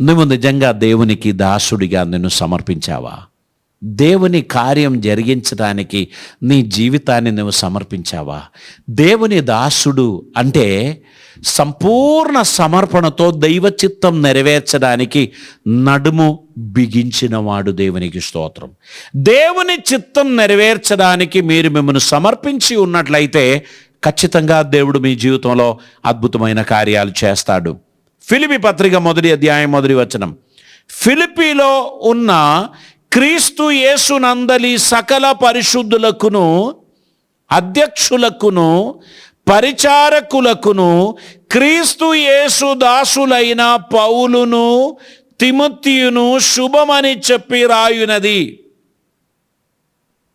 నువ్వు నిజంగా దేవునికి దాసుడిగా నిన్ను సమర్పించావా? దేవుని కార్యం జరిగించడానికి నీ జీవితాన్ని నువ్వు సమర్పించావా? దేవుని దాసుడు అంటే సంపూర్ణ సమర్పణతో దైవ చిత్తం నెరవేర్చడానికి నడుము బిగించినవాడు. దేవునికి స్తోత్రం. దేవుని చిత్తం నెరవేర్చడానికి మీరు మిమ్మల్ని సమర్పించి ఉన్నట్లయితే ఖచ్చితంగా దేవుడు మీ జీవితంలో అద్భుతమైన కార్యాలు చేస్తాడు. ఫిలిప్పీ పత్రిక 1వ అధ్యాయం 1వ వచనం, ఫిలిప్పీలో ఉన్న క్రీస్తు యేసునందలి సకల పరిశుద్ధులకును అధ్యక్షులకును పరిచారకులకును క్రీస్తు యేసు దాసులైన పౌలును తిమోతియును శుభమని చెప్పి రాయునది.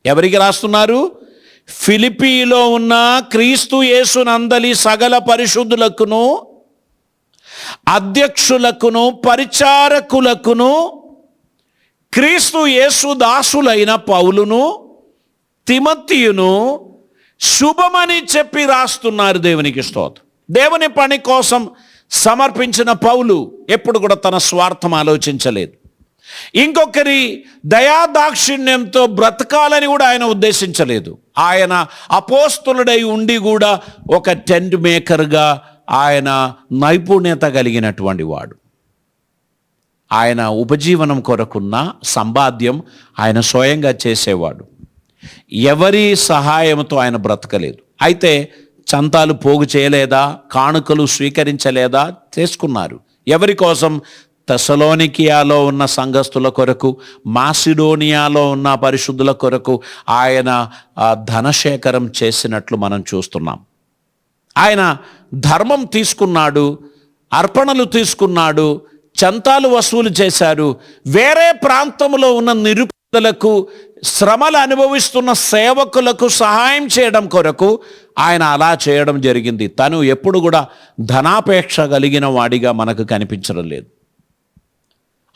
ఎవరికి రాస్తున్నారు? ఫిలిప్పీలో ఉన్న క్రీస్తు యేసునందలి సకల పరిశుద్ధులకును అధ్యక్షులకును పరిచారకులకును క్రీస్తు యేసు దాసులైన పౌలును తిమోతియును శుభమని చెప్పి రాస్తున్నారు. దేవునికి స్తోత్రం. దేవుని పని కోసం సమర్పించిన పౌలు ఎప్పుడు కూడా తన స్వార్థం ఆలోచించలేదు. ఇంకొకరి దయాదాక్షిణ్యంతో బ్రతకాలని కూడా ఆయన ఉద్దేశించలేదు. ఆయన అపోస్తులుడై ఉండి కూడా ఒక టెంట్ మేకర్గా ఆయన నైపుణ్యత కలిగినటువంటి వాడు. ఆయన ఉపజీవనం కొరకున్న సంపాద్యం ఆయన స్వయంగా చేసేవాడు. ఎవరి సహాయంతో ఆయన బ్రతకలేదు. అయితే చంతాలు పోగు చేయలేదా? కానుకలు స్వీకరించలేదా? చేసుకున్నారు. ఎవరి కోసం? తెస్సలోనికియాలో ఉన్న సంఘస్థుల కొరకు, మాసిడోనియాలో ఉన్న పరిశుద్ధుల కొరకు ఆయన ధనశేఖరం చేసినట్లు మనం చూస్తున్నాం. ఆయన ధర్మం తీసుకున్నాడు, అర్పణలు తీసుకున్నాడు, చంతాలు వసూలు చేశారు. వేరే ప్రాంతంలో ఉన్న నిరుపేదలకు, శ్రమలు అనుభవిస్తున్న సేవకులకు సహాయం చేయడం కొరకు ఆయన అలా చేయడం జరిగింది. తను ఎప్పుడు కూడా ధనాపేక్ష కలిగిన వాడిగా మనకు కనిపించడం లేదు.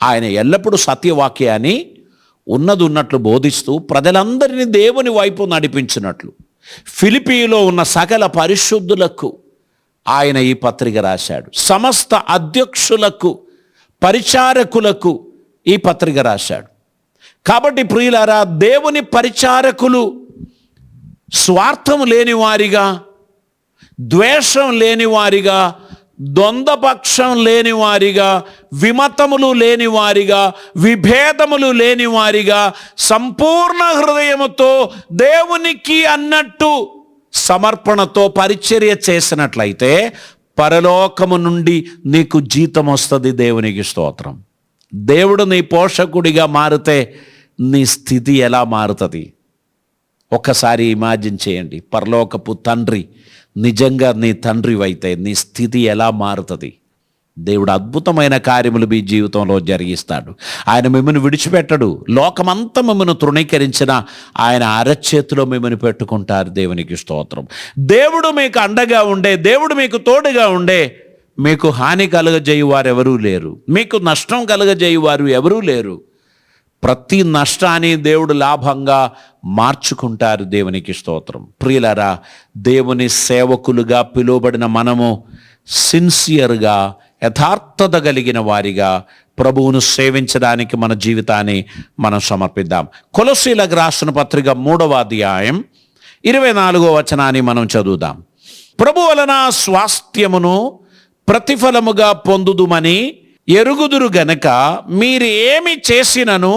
ఆయన ఎల్లప్పుడూ సత్యవాక్యాన్ని ఉన్నది ఉన్నట్లు బోధిస్తూ ప్రజలందరినీ దేవుని వైపు నడిపించినట్లు ఫిలిప్పీలో ఉన్న సకల పరిశుద్ధులకు ఆయన ఈ పత్రిక రాశాడు. సమస్త అధ్యక్షులకు, పరిచారకులకు ఈ పత్రిక రాశాడు. కాబట్టి ప్రియులారా, దేవుని పరిచారకులు స్వార్థం లేని వారిగా, ద్వేషం లేని వారిగా, ద్వంద్వపక్షం లేని వారిగా, విమతములు లేని వారిగా, విభేదములు లేని వారిగా, సంపూర్ణ హృదయముతో దేవునికి అన్నట్టు సమర్పణతో పరిచర్య చేసినట్లయితే పరలోకము నుండి నీకు జీతం వస్తుంది. దేవునికి స్తోత్రం. దేవుడు నీ పోషకుడిగా మారితే నీ స్థితి ఎలా మారుతుంది? ఒక్కసారి ఇమాజిన్ చేయండి. పరలోకపు తండ్రి నిజంగా నీ తండ్రి అయితే నీ స్థితి ఎలా మారుతుంది? దేవుడు అద్భుతమైన కార్యములు మీ జీవితంలో జరిగిస్తాడు. ఆయన మిమ్మల్ని విడిచిపెట్టడు. లోకమంతా మిమ్మల్ని తృణీకరించిన ఆయన అరచేతిలో మిమ్మల్ని పెట్టుకుంటారు. దేవునికి స్తోత్రం. దేవుడు మీకు అండగా ఉండే, దేవుడు మీకు తోడుగా ఉండే, మీకు హాని కలుగజేయువారు ఎవరూ లేరు, మీకు నష్టం కలుగజేయువారు ఎవరూ లేరు. ప్రతి నష్టాన్ని దేవుడు లాభంగా మార్చుకుంటారు. దేవునికి స్తోత్రం. ప్రియులారా, దేవుని సేవకులుగా పిలువబడిన మనము సిన్సియర్గా, యథార్థత కలిగిన వారిగా ప్రభువును సేవించడానికి మన జీవితాన్ని మనం సమర్పిద్దాం. కొలొస్సీలకు రాసిన పత్రిక 3వ అధ్యాయం 24వ వచనాన్ని మనం చదువుదాం. ప్రభు వలన స్వాస్థ్యమును ప్రతిఫలముగా పొందుదుమని ఎరుగుదురు గనక మీరు ఏమి చేసినను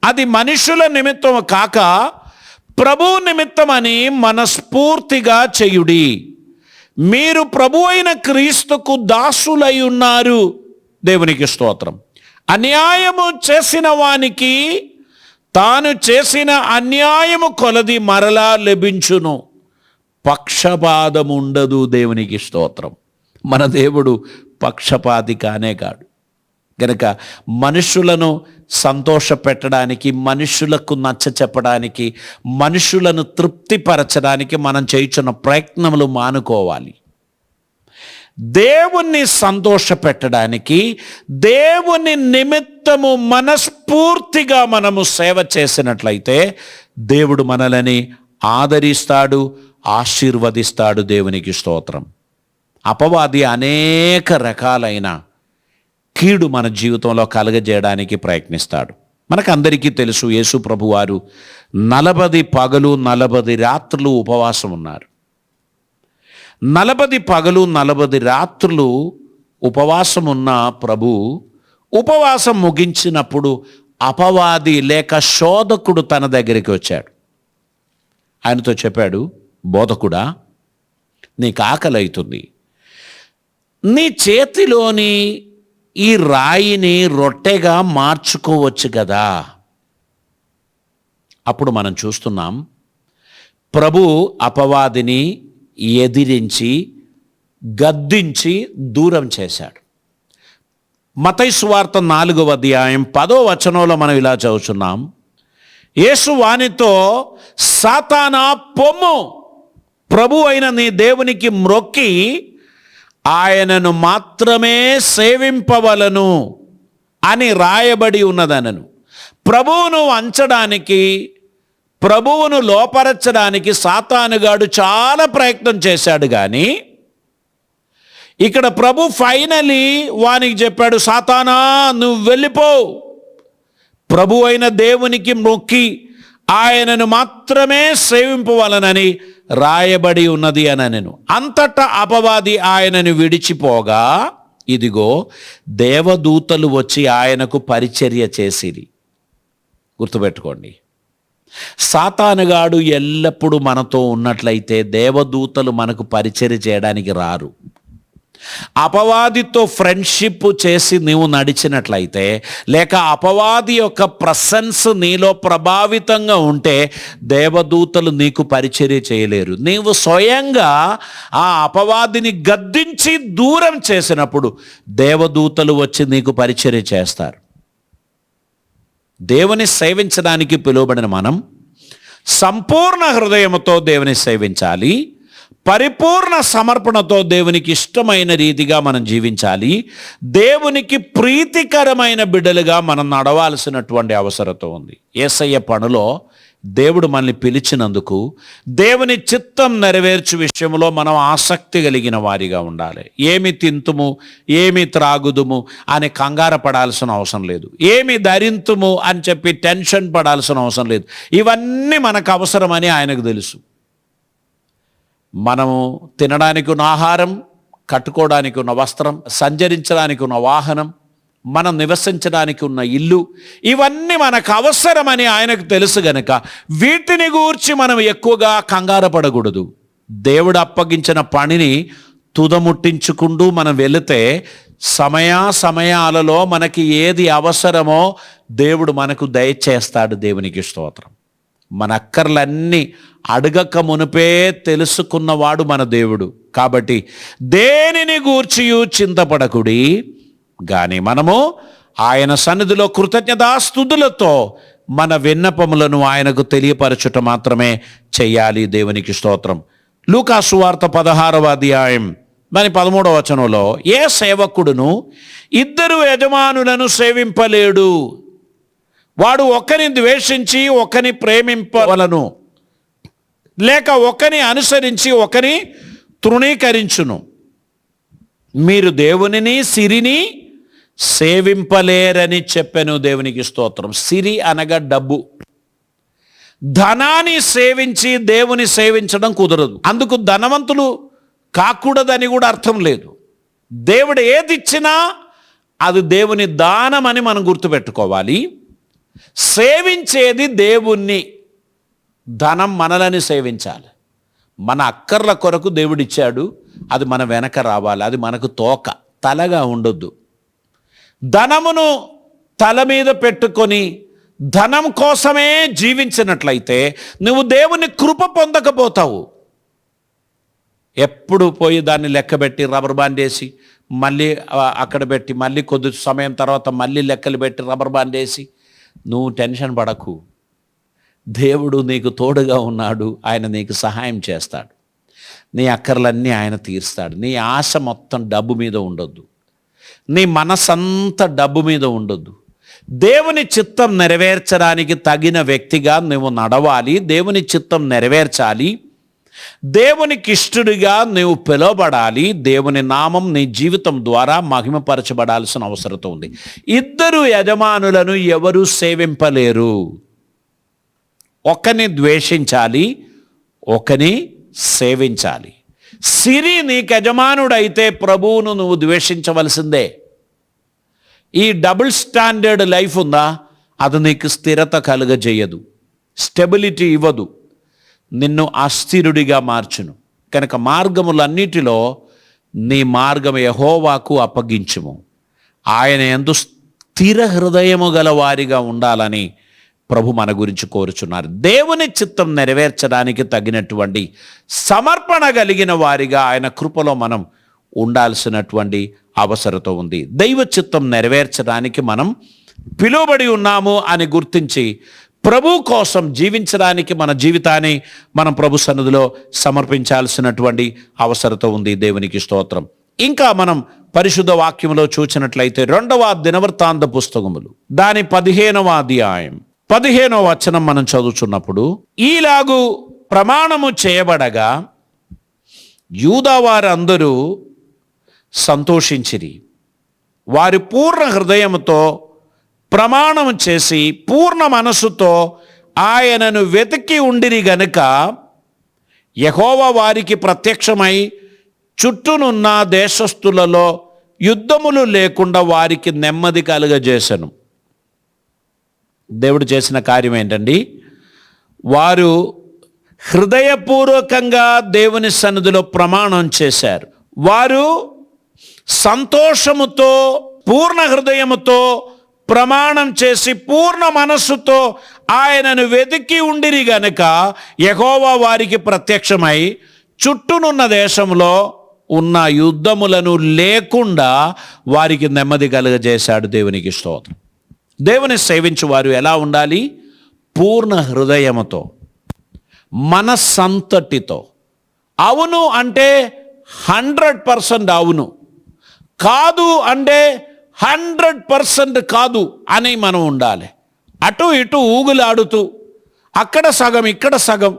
అది మనుషుల నిమిత్తం కాక ప్రభువు నిమిత్తమని మనస్ఫూర్తిగా చేయుడి. మీరు ప్రభు అయిన క్రీస్తుకు దాసులై ఉన్నారు. దేవునికి స్తోత్రం. అన్యాయము చేసిన వానికి తాను చేసిన అన్యాయము కొలది మరలా లభించును. పక్షపాతము ఉండదు. దేవునికి స్తోత్రం. మన దేవుడు పక్షపాతి కానే కాడు. గనక మనుషులను సంతోష పెట్టడానికి, మనుషులకు నచ్చ చెప్పడానికి, మనుషులను తృప్తిపరచడానికి మనం చేయుచున్న ప్రయత్నములు మానుకోవాలి. దేవుణ్ణి సంతోష పెట్టడానికి, దేవుని నిమిత్తము మనస్ఫూర్తిగా మనము సేవ చేసినట్లయితే దేవుడు మనల్ని ఆదరిస్తాడు, ఆశీర్వదిస్తాడు. దేవునికి స్తోత్రం. అపవాది అనేక రకాలైన కీడు మన జీవితంలో కలగజేయడానికి ప్రయత్నిస్తాడు. మనకందరికీ తెలుసు, యేసు ప్రభువారు 40 పగలు 40 రాత్రులు ఉపవాసం ఉన్నారు. 40 పగలు 40 రాత్రులు ఉపవాసం ఉన్న ప్రభు ఉపవాసం ముగించినప్పుడు అపవాది లేక శోధకుడు తన దగ్గరికి వచ్చాడు. ఆయనతో చెప్పాడు, బోధకుడా, నీకు ఆకలి అవుతుంది, నీ చేతిలోని ఈ రాయిని రొట్టెగా మార్చుకోవచ్చు కదా. అప్పుడు మనం చూస్తున్నాం, ప్రభు అపవాదిని ఎదిరించి గద్దించి దూరం చేశాడు. మత్తయి సువార్త 4వ అధ్యాయం 10వ వచనంలో మనం ఇలా చదువుతున్నాం, యేసు వానితో, సాతానా పొమ్ము, ప్రభు అయిన నీ దేవునికి మ్రొక్కి ఆయనను మాత్రమే సేవింపవలను అని రాయబడి ఉన్నదనను. ప్రభువును వంచడానికి, ప్రభువును లోపరచడానికి సాతానుగాడు చాలా ప్రయత్నం చేశాడు. కానీ ఇక్కడ ప్రభు ఫైనలీ వానికి చెప్పాడు, సాతానా నువ్వు వెళ్ళిపో, ప్రభు అయిన దేవునికి మొక్కి ఆయనను మాత్రమే సేవింపవలనని రాయబడి ఉన్నది అనెను. అంతటా అపవాది ఆయనను విడిచిపోగా, ఇదిగో దేవదూతలు వచ్చి ఆయనకు పరిచర్య చేసిరి. గుర్తుపెట్టుకోండి, సాతానుగాడు ఎల్లప్పుడూ మనతో ఉన్నట్లయితే దేవదూతలు మనకు పరిచర్య చేయడానికి రారు. అపవాదితో ఫ్రెండ్షిప్ చేసి నీవు నడిచినట్లయితే, లేక అపవాది యొక్క ప్రసెన్స్ నీలో ప్రభావితంగా ఉంటే దేవదూతలు నీకు పరిచర్య చేయలేరు. నీవు స్వయంగా ఆ అపవాదిని గద్దించి దూరం చేసినప్పుడు దేవదూతలు వచ్చి నీకు పరిచర్య చేస్తారు. దేవుని సేవించడానికి పిలువబడిన మనం సంపూర్ణ హృదయంతో దేవుని సేవించాలి. పరిపూర్ణ సమర్పణతో దేవునికి ఇష్టమైన రీతిగా మనం జీవించాలి. దేవునికి ప్రీతికరమైన బిడ్డలుగా మనం నడవాల్సినటువంటి అవసరత ఉంది. యేసయ్య పనులో దేవుడు మనల్ని పిలిచినందుకు దేవుని చిత్తం నెరవేర్చు విషయంలో మనం ఆసక్తి కలిగిన వారిగా ఉండాలి. ఏమి తింతుము, ఏమి త్రాగుదుము అని కంగారు పడాల్సిన అవసరం లేదు. ఏమి ధరింతుము అని చెప్పి టెన్షన్ పడాల్సిన అవసరం లేదు. ఇవన్నీ మనకు అవసరమని ఆయనకు తెలుసు. మనము తినడానికి ఉన్న ఆహారం, కట్టుకోవడానికి ఉన్న వస్త్రం, సంచరించడానికి ఉన్న వాహనం, మనం నివసించడానికి ఉన్న ఇల్లు, ఇవన్నీ మనకు అవసరమని ఆయనకు తెలుసు గనుక వీటిని గూర్చి మనం ఎక్కువగా కంగారు పడకూడదు. దేవుడు అప్పగించిన పనిని తుదముట్టించుకుంటూ మనం వెళితే సమయాలలో మనకి ఏది అవసరమో దేవుడు మనకు దయచేస్తాడు. దేవునికి స్తోత్రం. మన అక్కర్లన్నీ అడగక మునిపే తెలుసుకున్నవాడు మన దేవుడు. కాబట్టి దేనిని గూర్చియు చింతపడకుడి, కానీ మనము ఆయన సన్నిధిలో కృతజ్ఞతాస్తుతులతో మన విన్నపములను ఆయనకు తెలియపరచుట మాత్రమే చెయ్యాలి. దేవునికి స్తోత్రం. లూకా సువార్త 16వ అధ్యాయం 13వ వచనంలో, ఏ సేవకుడును 2 యజమానులను సేవింపలేడు, వాడు ఒకరిని ద్వేషించి ఒకరిని ప్రేమింపవలను, లేక ఒకరిని అనుసరించి ఒకరిని తృణీకరించును. మీరు దేవునిని సిరిని సేవింపలేరని చెప్పెను. దేవునికి స్తోత్రం. సిరి అనగా డబ్బు. ధనాన్ని సేవించి దేవుని సేవించడం కుదరదు. అందుకు ధనవంతులు కాకూడదని కూడా అర్థం లేదు. దేవుడు ఏది ఇచ్చినా అది దేవుని దానం అని మనం గుర్తుపెట్టుకోవాలి. సేవించేది దేవుణ్ణి. ధనం మనలని సేవించాలి. మన అక్కర్ల కొరకు దేవుడిచ్చాడు, అది మన వెనక రావాలి. అది మనకు తోక, తలగా ఉండొద్దు. ధనమును తల మీద పెట్టుకొని ధనం కోసమే జీవించినట్లయితే నువ్వు దేవుని కృప పొందకపోతావు. ఎప్పుడు పోయి దాన్ని లెక్కబెట్టి రబ్బర్ బాండ్ వేసి మళ్ళీ అక్కడ పెట్టి మళ్ళీ కొద్ది సమయం తర్వాత మళ్ళీ లెక్కలు పెట్టి రబ్బర్ బాండ్ వేసి నువ్వు టెన్షన్ పడకు. దేవుడు నీకు తోడుగా ఉన్నాడు. ఆయన నీకు సహాయం చేస్తాడు. నీ అక్కర్లన్నీ ఆయన తీరుస్తాడు. నీ ఆశ మొత్తం డబ్బు మీద ఉండొద్దు. నీ మనసంతా డబ్బు మీద ఉండొద్దు. దేవుని చిత్తం నెరవేర్చడానికి తగిన వ్యక్తిగా నువ్వు నడవాలి. దేవుని చిత్తం నెరవేర్చాలి. దేవునికి ఇష్టడిగా నువ్వు పిలువబడాలి. దేవుని నామం నీ జీవితం ద్వారా మహిమపరచబడాల్సిన అవసరం ఉంది. ఇద్దరు యజమానులను ఎవరు సేవింపలేరు. ఒకని ద్వేషించాలి, ఒకని సేవించాలి. సిరి నీకు యజమానుడైతే ప్రభువును నువ్వు ద్వేషించవలసిందే. ఈ డబుల్ స్టాండర్డ్ లైఫ్ ఉందా, అది నీకు స్థిరత కలుగజేయదు, స్టెబిలిటీ ఇవ్వదు, నిన్ను అస్థిరుడిగా మార్చును. కనుక మార్గములన్నిటిలో నీ మార్గం యెహోవాకు అప్పగించుము. ఆయన యందు స్థిర హృదయము గల వారిగా ఉండాలని ప్రభు మన గురించి కోరుచున్నారు. దేవుని చిత్తం నెరవేర్చడానికి తగినటువంటి సమర్పణ కలిగిన వారిగా ఆయన కృపలో మనం ఉండాల్సినటువంటి అవసరత ఉంది. దైవ చిత్తం నెరవేర్చడానికి మనం పిలువబడి ఉన్నాము అని గుర్తించి ప్రభు కోసం జీవించడానికి మన జీవితాన్ని మనం ప్రభు సన్నిధిలో సమర్పించాల్సినటువంటి అవసరత ఉంది. దేవునికి స్తోత్రం. ఇంకా మనం పరిశుద్ధ వాక్యంలో చూసినట్లయితే 2వ దినవృత్తాంత పుస్తకములు దాని 15వ అధ్యాయం 15వ వచనం మనం చదువుచున్నప్పుడు, ఈలాగు ప్రమాణము చేయబడగా యూదావారందరూ సంతోషించిరి. వారి పూర్ణ హృదయముతో ప్రమాణం చేసి పూర్ణ మనస్సుతో ఆయనను వెతికి ఉండిరి గనుక యెహోవా వారికి ప్రత్యక్షమై చుట్టూనున్న దేశస్థులలో యుద్ధములు లేకుండా వారికి నెమ్మది కలుగజేసెను. దేవుడు చేసిన కార్యం ఏంటండి? వారు హృదయపూర్వకంగా దేవుని సన్నిధిలో ప్రమాణం చేశారు. వారు సంతోషముతో పూర్ణ హృదయముతో ప్రమాణం చేసి పూర్ణ మనస్సుతో ఆయనను వెతికి ఉండిరి గనుక యెహోవా వారికి ప్రత్యక్షమై చుట్టూనున్న దేశంలో ఉన్న యుద్ధములను లేకుండా వారికి నెమ్మది కలుగజేశాడు. దేవునికి స్తోత్రం. దేవుని సేవించు వారు ఎలా ఉండాలి? పూర్ణ హృదయముతో, మనస్సంతటితో. అవును అంటే 100% అవును, కాదు అంటే 100% కాదు అని మనం ఉండాలి. అటు ఇటు ఊగులాడుతూ అక్కడ సగం ఇక్కడ సగం,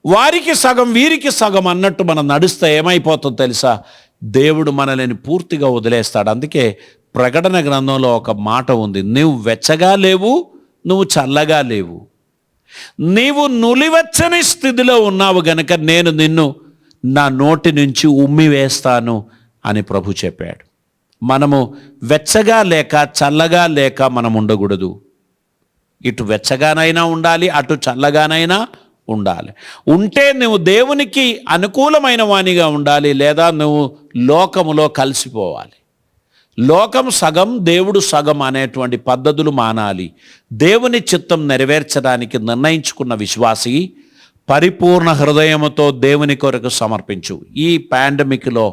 వారికి సగం వీరికి సగం అన్నట్టు మనం నడుస్తే ఏమైపోతుందో తెలుసా? దేవుడు మనల్ని పూర్తిగా వదిలేస్తాడు. అందుకే ప్రకటన గ్రంథంలో ఒక మాట ఉంది, నువ్వు వెచ్చగా లేవు, నువ్వు చల్లగా లేవు, నీవు నులివెచ్చని స్థితిలో ఉన్నావు గనక నేను నిన్ను నా నోటి నుంచి ఉమ్మి వేస్తాను అని ప్రభు చెప్పాడు. మనము వెచ్చగా లేక చల్లగా లేక మనం ఉండకూడదు. ఇటు వెచ్చగానైనా ఉండాలి, అటు చల్లగానైనా ఉండాలి. ఉంటే నువ్వు దేవునికి అనుకూలమైన వానిగా ఉండాలి, లేదా నువ్వు లోకములో కలిసిపోవాలి. లోకం సగం దేవుడు సగం అనేటువంటి పద్ధతులు మానాలి. దేవుని చిత్తం నెరవేర్చడానికి నిర్ణయించుకున్న విశ్వాసి పరిపూర్ణ హృదయముతో దేవుని కొరకు సమర్పించు. ఈ పాండమిక్లో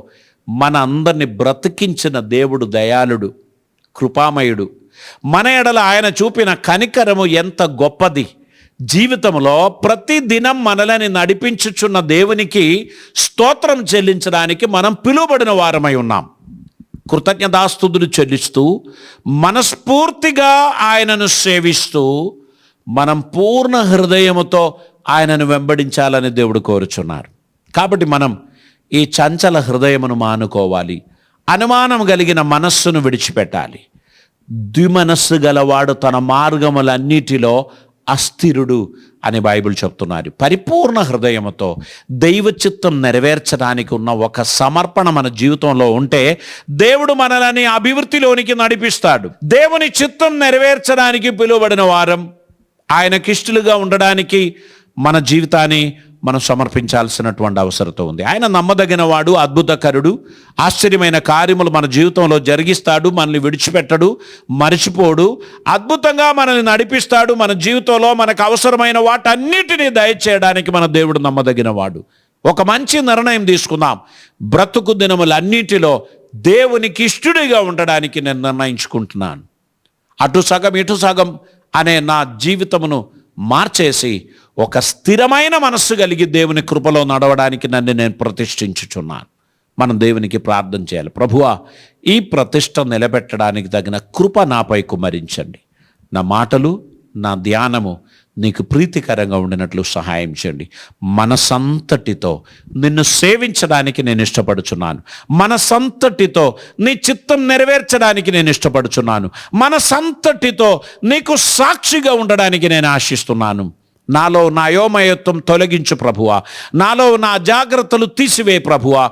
మన అందరిని బ్రతికించిన దేవుడు దయాళుడు, కృపామయుడు. మన ఎడల ఆయన చూపిన కనికరము ఎంత గొప్పది. జీవితంలో ప్రతి దినం మనలని నడిపించుచున్న దేవునికి స్తోత్రం చెల్లించడానికి మనం పిలువబడిన వారమై ఉన్నాం. కృతజ్ఞతాస్తుతులు చెల్లిస్తూ మనస్ఫూర్తిగా ఆయనను సేవిస్తూ మనం పూర్ణ హృదయముతో ఆయనను వెంబడించాలని దేవుడు కోరుచున్నారు. కాబట్టి మనం ఈ చంచల హృదయమును మానుకోవాలి. అనుమానం కలిగిన మనస్సును విడిచిపెట్టాలి. ద్విమనస్సు గలవాడు తన మార్గములన్నిటిలో అస్థిరుడు అని బైబిల్ చెప్తున్నారు. పరిపూర్ణ హృదయముతో దైవ చిత్తం నెరవేర్చడానికి ఉన్న ఒక సమర్పణ మన జీవితంలో ఉంటే దేవుడు మనల్ని అభివృద్ధిలోనికి నడిపిస్తాడు. దేవుని చిత్తం నెరవేర్చడానికి పిలువబడిన వారం, ఆయనకిష్టులుగా ఉండడానికి మన జీవితాన్ని మనం సమర్పించాల్సినటువంటి అవసరం ఉంది. ఆయన నమ్మదగిన వాడు, అద్భుతకరుడు, ఆశ్చర్యమైన కార్యములు మన జీవితంలో జరిగిస్తాడు. మనల్ని విడిచిపెట్టడు, మరిచిపోడు, అద్భుతంగా మనల్ని నడిపిస్తాడు. మన జీవితంలో మనకు అవసరమైన వాటన్నిటినీ దయచేయడానికి మన దేవుడు నమ్మదగిన వాడు. ఒక మంచి నిర్ణయం తీసుకుందాం. బ్రతుకు దినములన్నిటిలో దేవునికి ఇష్టడిగా ఉండడానికి నేను నిర్ణయించుకుంటున్నాను. అటు సగం ఇటు సగం అనే నా జీవితమును మార్చేసి ఒక స్థిరమైన మనస్సు కలిగి దేవుని కృపలో నడవడానికి నన్ను నేను ప్రతిష్ఠించుచున్నాను. మనం దేవునికి ప్రార్థన చేయాలి. ప్రభువా, ఈ ప్రతిష్ట నిలబెట్టడానికి తగిన కృప నాపై కుమ్మరించండి. నా మాటలు, నా ధ్యానము నీకు ప్రీతికరంగా ఉండినట్లు సహాయం చేయండి. మనసంతటితో నిన్ను సేవించడానికి నేను ఇష్టపడుచున్నాను. మనసంతటితో నీ చిత్తం నెరవేర్చడానికి నేను ఇష్టపడుచున్నాను. మనసంతటితో నీకు సాక్షిగా ఉండడానికి నేను ఆశిస్తున్నాను. నాలో నా అయోమయత్వం తొలగించు ప్రభువా. నాలో నా జాగ్రత్తలు తీసివే ప్రభువా.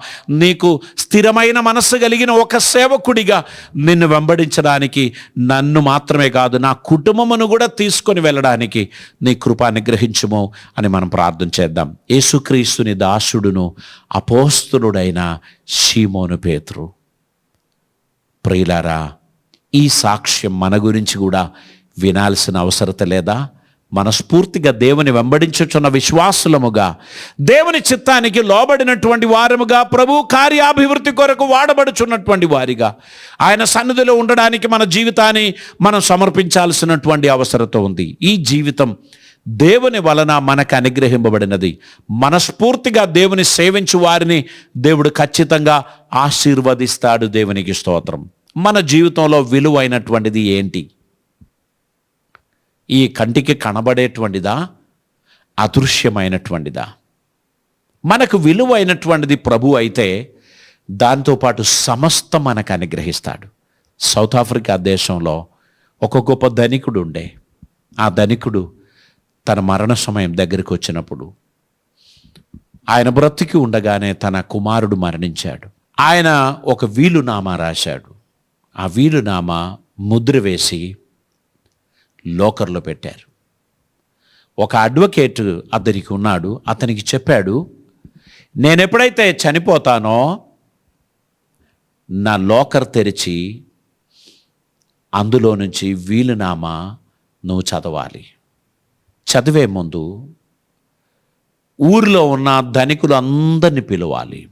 నీకు స్థిరమైన మనస్సు కలిగిన ఒక సేవకుడిగా నిన్ను వెంబడించడానికి, నన్ను మాత్రమే కాదు నా కుటుంబమును కూడా తీసుకొని వెళ్ళడానికి నీ కృప అనుగ్రహించుము అని మనం ప్రార్థన చేద్దాం. యేసుక్రీస్తుని దాసుడును అపోస్తలుడైన సీమోను పేతురు. ప్రియులారా, ఈ సాక్ష్యం మన గురించి కూడా వినాల్సిన అవసరత లేదా? మనస్ఫూర్తిగా దేవుని వెంబడించుచున్న విశ్వాసులముగా, దేవుని చిత్తానికి లోబడినటువంటి వారముగా, ప్రభు కార్యాభివృద్ధి కొరకు వాడబడుచున్నటువంటి వారిగా ఆయన సన్నిధిలో ఉండడానికి మన జీవితాన్ని మనం సమర్పించాల్సినటువంటి అవసరత ఉంది. ఈ జీవితం దేవుని వలన మనకు అనుగ్రహింపబడినది. మనస్ఫూర్తిగా దేవుని సేవించు వారిని దేవుడు ఖచ్చితంగా ఆశీర్వదిస్తాడు. దేవునికి స్తోత్రం. మన జీవితంలో విలువైనటువంటిది ఏంటి? ఈ కంటికి కనబడేటువంటిదా, అదృశ్యమైనటువంటిదా? మనకు విలువైనటువంటిది ప్రభు అయితే దాంతోపాటు సమస్తం మనకు అనుగ్రహిస్తాడు. సౌత్ ఆఫ్రికా దేశంలో ఒక గొప్ప ధనికుడు ఉండే. ఆ ధనికుడు తన మరణ సమయం దగ్గరికి వచ్చినప్పుడు ఆయన బ్రతికి ఉండగానే తన కుమారుడు మరణించాడు. ఆయన ఒక వీలునామా రాశాడు. ఆ వీలునామా ముద్ర వేసి లోకర్లో పెట్టారు. ఒక అడ్వకేట్ అతనికి ఉన్నాడు. అతనికి చెప్పాడు, నేను ఎప్పుడైతే చనిపోతానో నా లోకర్ తెరిచి అందులో నుంచి వీలునామా నువ్వు చదవాలి. చదివే ముందు ఊరిలో ఉన్న ధనికులు అందరినీ పిలవాలి.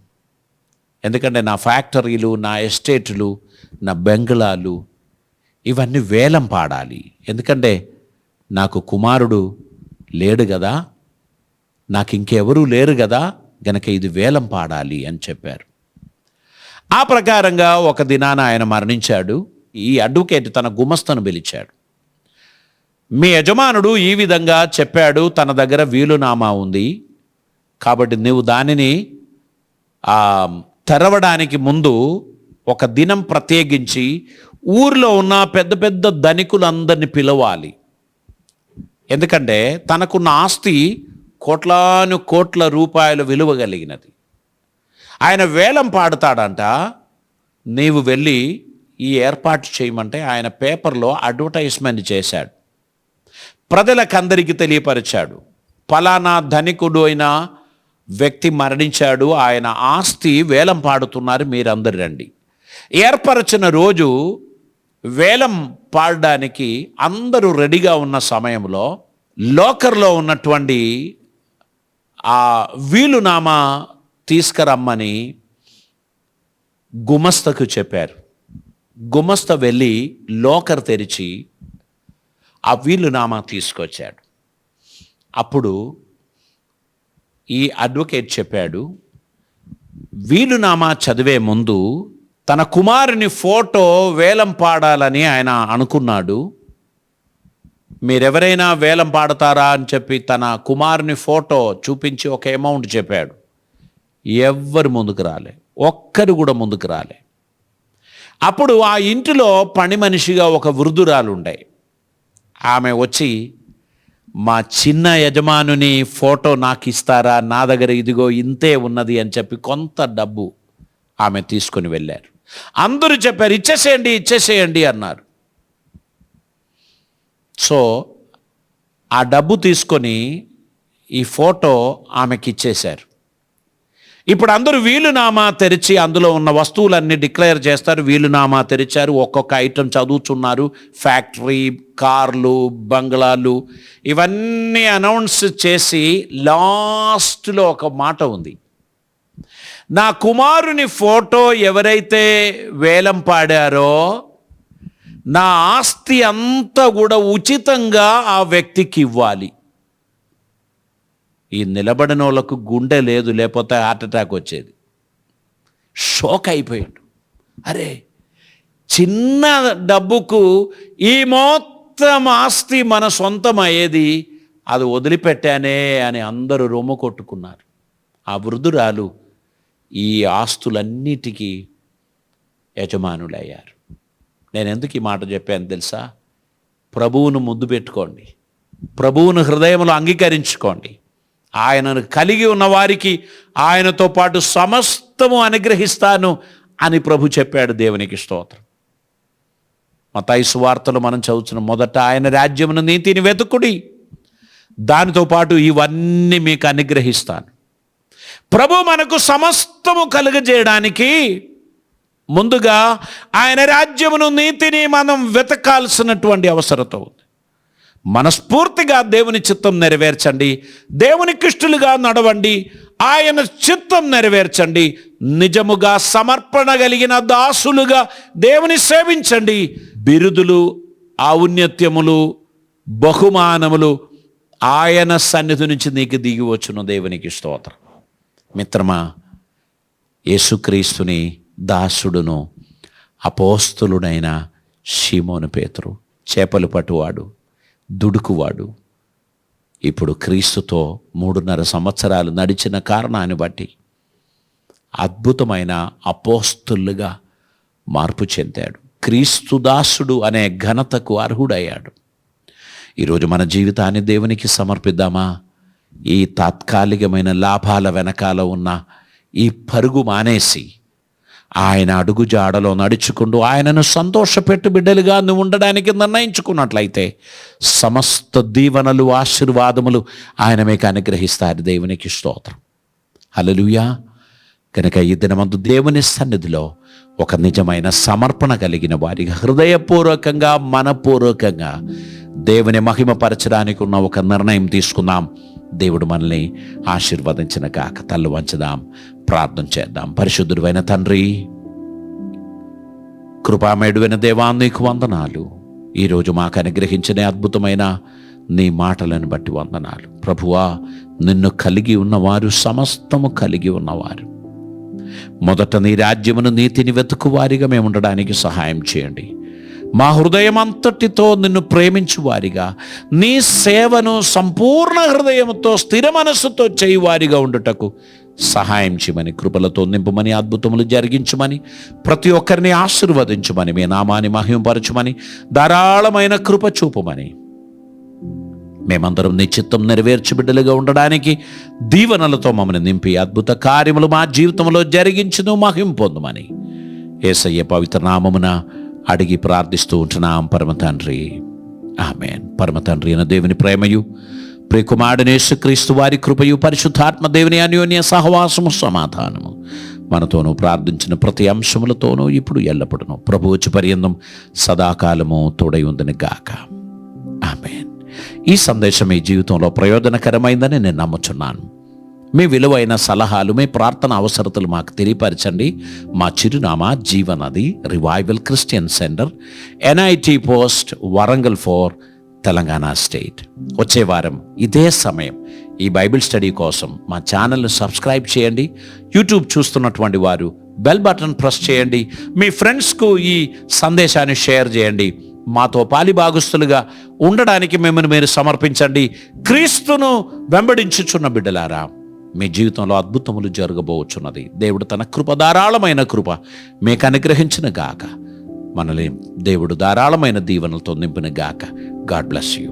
ఎందుకంటే నా ఫ్యాక్టరీలు, నా ఎస్టేట్లు, నా బెంగళాలు ఇవన్నీ వేలం పాడాలి. ఎందుకంటే నాకు కుమారుడు లేడు కదా, నాకు ఇంకెవరూ లేరు కదా, గనక ఇది వేలం పాడాలి అని చెప్పారు. ఆ ప్రకారంగా ఒక దినాన ఆయన మరణించాడు. ఈ అడ్వకేట్ తన గుమస్తను పిలిచాడు. మీ యజమానుడు ఈ విధంగా చెప్పాడు, తన దగ్గర వీలునామా ఉంది, కాబట్టి నువ్వు దానిని తెరవడానికి ముందు ఒక దినం ప్రత్యేకించి ఊర్లో ఉన్న పెద్ద పెద్ద ధనికులందరినీ పిలవాలి. ఎందుకంటే తనకున్న ఆస్తి కోట్లాను కోట్ల రూపాయలు విలువ కలిగినది. ఆయన వేలం పాడుతాడంట. నీవు వెళ్ళి ఈ ఏర్పాటు చేయమంటే ఆయన పేపర్లో అడ్వర్టైజ్మెంట్ చేశాడు. ప్రజలకందరికీ తెలియపరిచాడు, ఫలానా ధనికుడు అయిన వ్యక్తి మరణించాడు, ఆయన ఆస్తి వేలం పాడుతున్నారు, మీరందరూ రండి. ఏర్పరచిన రోజు వేలం పాడడానికి అందరూ రెడీగా ఉన్న సమయంలో లోకర్లో ఉన్నటువంటి ఆ వీలునామా తీసుకురమ్మని గుమస్తకు చెప్పారు. గుమస్త వెళ్ళి లోకర్ తెరిచి ఆ వీలునామా తీసుకొచ్చాడు. అప్పుడు ఈ అడ్వకేట్ చెప్పాడు, వీలునామా చదివే ముందు తన కుమారుని ఫోటో వేలం పాడాలని ఆయన అనుకున్నాడు. మీరెవరైనా వేలం పాడతారా అని చెప్పి తన కుమారుని ఫోటో చూపించి ఒక అమౌంట్ చెప్పాడు. ఎవ్వరు ముందుకు రాలే, ఒక్కరు కూడా ముందుకు రాలే. అప్పుడు ఆ ఇంటిలో పని మనిషిగా ఒక వృద్ధురాలు ఉండే. ఆమె వచ్చి, మా చిన్న యజమానుని ఫోటో నాకు ఇస్తారా, నా దగ్గర ఇదిగో ఇంతే ఉన్నది అని చెప్పి కొంత డబ్బు ఆమె తీసుకొని వెళ్ళారు. అందరూ చెప్పారు, ఇచ్చేసేయండి ఇచ్చేసేయండి అన్నారు. సో ఆ డబ్బు తీసుకొని ఈ ఫోటో ఆమెకి ఇచ్చేశారు. ఇప్పుడు అందరూ వీలునామా తెరిచి అందులో ఉన్న వస్తువులన్నీ డిక్లేర్ చేస్తారు. వీలునామా తెరిచారు, ఒక్కొక్క ఐటెం చదువుతున్నారు. ఫ్యాక్టరీ, కార్లు, బంగ్లాలు ఇవన్నీ అనౌన్స్ చేసి లాస్ట్లో ఒక మాట ఉంది, నా కుమారుని ఫోటో ఎవరైతే వేలం పాడారో నా ఆస్తి అంతా కూడా ఉచితంగా ఆ వ్యక్తికి ఇవ్వాలి. ఈ నిలబడిన వాళ్ళకు గుండె లేదు, లేకపోతే హార్ట్ అటాక్ వచ్చేది. షోక్ అయిపోయాడు. అరే, చిన్న డబ్బుకు ఈ మొత్తం ఆస్తి మన సొంతం అయ్యేది, అది వదిలిపెట్టానే అని అందరూ రొమ్ము కొట్టుకున్నారు. ఆ వృద్ధురాలు ఈ ఆస్తులన్నిటికీ యజమానులయ్యారు. నేను ఎందుకు ఈ మాట చెప్పాను తెలుసా? ప్రభువును ముద్దు పెట్టుకోండి, ప్రభువును హృదయంలో అంగీకరించుకోండి. ఆయనను కలిగి ఉన్న వారికి ఆయనతో పాటు సమస్తము అనుగ్రహిస్తాను అని ప్రభు చెప్పాడు. దేవునికి స్తోత్రం. మత్తయి సువార్తలో మనం చదువుతున్న మొదట ఆయన రాజ్యమును నీతిని వెతుకుడి, దానితో పాటు ఇవన్నీ మీకు అనుగ్రహిస్తాను. ప్రభు మనకు సమస్తము కలుగజేయడానికి ముందుగా ఆయన రాజ్యమును నీతిని మనం వెతకాల్సినటువంటి అవసరత ఉంది. మనస్ఫూర్తిగా దేవుని చిత్తం నెరవేర్చండి, దేవునికి ఇష్టలుగా నడవండి, ఆయన చిత్తం నెరవేర్చండి. నిజముగా సమర్పణ కలిగిన దాసులుగా దేవుని సేవించండి. బిరుదులు, ఔన్నత్యములు, బహుమానములు ఆయన సన్నిధి నుంచి నీకు దిగి వచ్చును. దేవునికి స్తోత్రం. మిత్రమా, యేసుక్రీస్తుని దాసుడును అపోస్తలుడైన షీమోను పేతురు, చేపలు పట్టువాడు, దుడుకువాడు, ఇప్పుడు క్రీస్తుతో 3.5 సంవత్సరాలు నడిచిన కారణాన్ని బట్టి అద్భుతమైన అపోస్తలుగా మార్పు చెందాడు. క్రీస్తు దాసుడు అనే ఘనతకు అర్హుడయ్యాడు. ఈరోజు మన జీవితాన్ని దేవునికి సమర్పిద్దామా? ఈ తాత్కాలికమైన లాభాల వెనకాల ఉన్న ఈ పరుగు మానేసి ఆయన అడుగుజాడలో నడుచుకుంటూ ఆయనను సంతోషపెట్టు బిడ్డలుగా నువ్వు ఉండడానికి నిర్ణయించుకున్నట్లయితే సమస్త దీవెనలు, ఆశీర్వాదములు ఆయన మీకు అనుగ్రహిస్తారు. దేవునికి స్తోత్రం. హల్లెలూయా. కనుక ఈ దినమందు దేవుని సన్నిధిలో ఒక నిజమైన సమర్పణ కలిగిన వారిగా హృదయపూర్వకంగా, మనపూర్వకంగా దేవుని మహిమపరచడానికి ఉన్న ఒక నిర్ణయం తీసుకుందాం. దేవుడు మనల్ని ఆశీర్వదించిన కాక. తల్లు వంచుదాం, ప్రార్థన చేద్దాం. పరిశుద్ధుడైన తండ్రి, కృపామేడువైన దేవా, నీకు వందనాలు. ఈరోజు మాకు అనుగ్రహించిన అద్భుతమైన నీ మాటలను బట్టి వందనాలు. ప్రభువా, నిన్ను కలిగి ఉన్నవారు సమస్తము కలిగి ఉన్నవారు. మొదట నీ రాజ్యమును, నీతిని వెతుకువారిగా మేము ఉండడానికి సహాయం చేయండి. మా హృదయం అంతటితో నిన్ను ప్రేమించు వారిగా, నీ సేవను సంపూర్ణ హృదయంతో, స్థిర మనస్సుతో చేయువారిగా ఉండుటకు సహాయం చేయమని, కృపలతో నింపమని, అద్భుతములు జరిగించమని, ప్రతి ఒక్కరిని ఆశీర్వదించమని, మీ నామాన్ని మహిమపరచమని, ధారాళమైన కృప చూపమని, మేమందరం నీ చిత్తం నెరవేర్చి బిడ్డలుగా ఉండడానికి దీవెనలతో మమ్మల్ని నింపి అద్భుత కార్యములు మా జీవితంలో జరిగించును మహిమ పొందుమని యేసయ్య పవిత్ర నామమున అడిగి ప్రార్థిస్తూ ఉంటున్నాం పరమ తండ్రి. ఆమేన్. పరమ తండ్రి అయిన దేవుని ప్రేమయు, ప్రియకుమారుడైన యేసుక్రీస్తు వారి కృపయు, పరిశుద్ధాత్మ దేవుని అన్యోన్య సహవాసము, సమాధానము మనతోనూ ప్రార్థించిన ప్రతి అంశములతోనూ ఇప్పుడు ఎల్లప్పుడూ ప్రభు వచ్చి పర్యంతం సదాకాలము తోడై ఉందని గాక. ఆమేన్. ఈ సందేశం మీ జీవితంలో ప్రయోజనకరమైందని నేను నమ్ముచున్నాను. మీ విలువైన సలహాలు, మీ ప్రార్థన అవసరతలు మాకు తెలియపరచండి. మా చిరునామా Jeevanadi revival Christian centre, NIT post, Warangal 4, Telangana state. వచ్చే వారం ఇదే సమయం ఈ బైబిల్ స్టడీ కోసం మా ఛానల్ను సబ్స్క్రైబ్ చేయండి. యూట్యూబ్ చూస్తున్నటువంటి వారు బెల్ బటన్ ప్రెస్ చేయండి. మీ ఫ్రెండ్స్కు ఈ సందేశాన్ని షేర్ చేయండి. మాతో పాలిభాగస్తులుగా ఉండడానికి మిమ్మల్ని మీరు సమర్పించండి. క్రీస్తును వెంబడించుచున్న బిడ్డలారా, మీ జీవితంలో అద్భుతములు జరగబోచున్నది. దేవుడు తన కృప, ధారాళమైన కృప మీకు అనుగ్రహించిన గాక. మనల్ని దేవుడు ధారాళమైన దీవెనలతో నింపిన గాక. God bless you.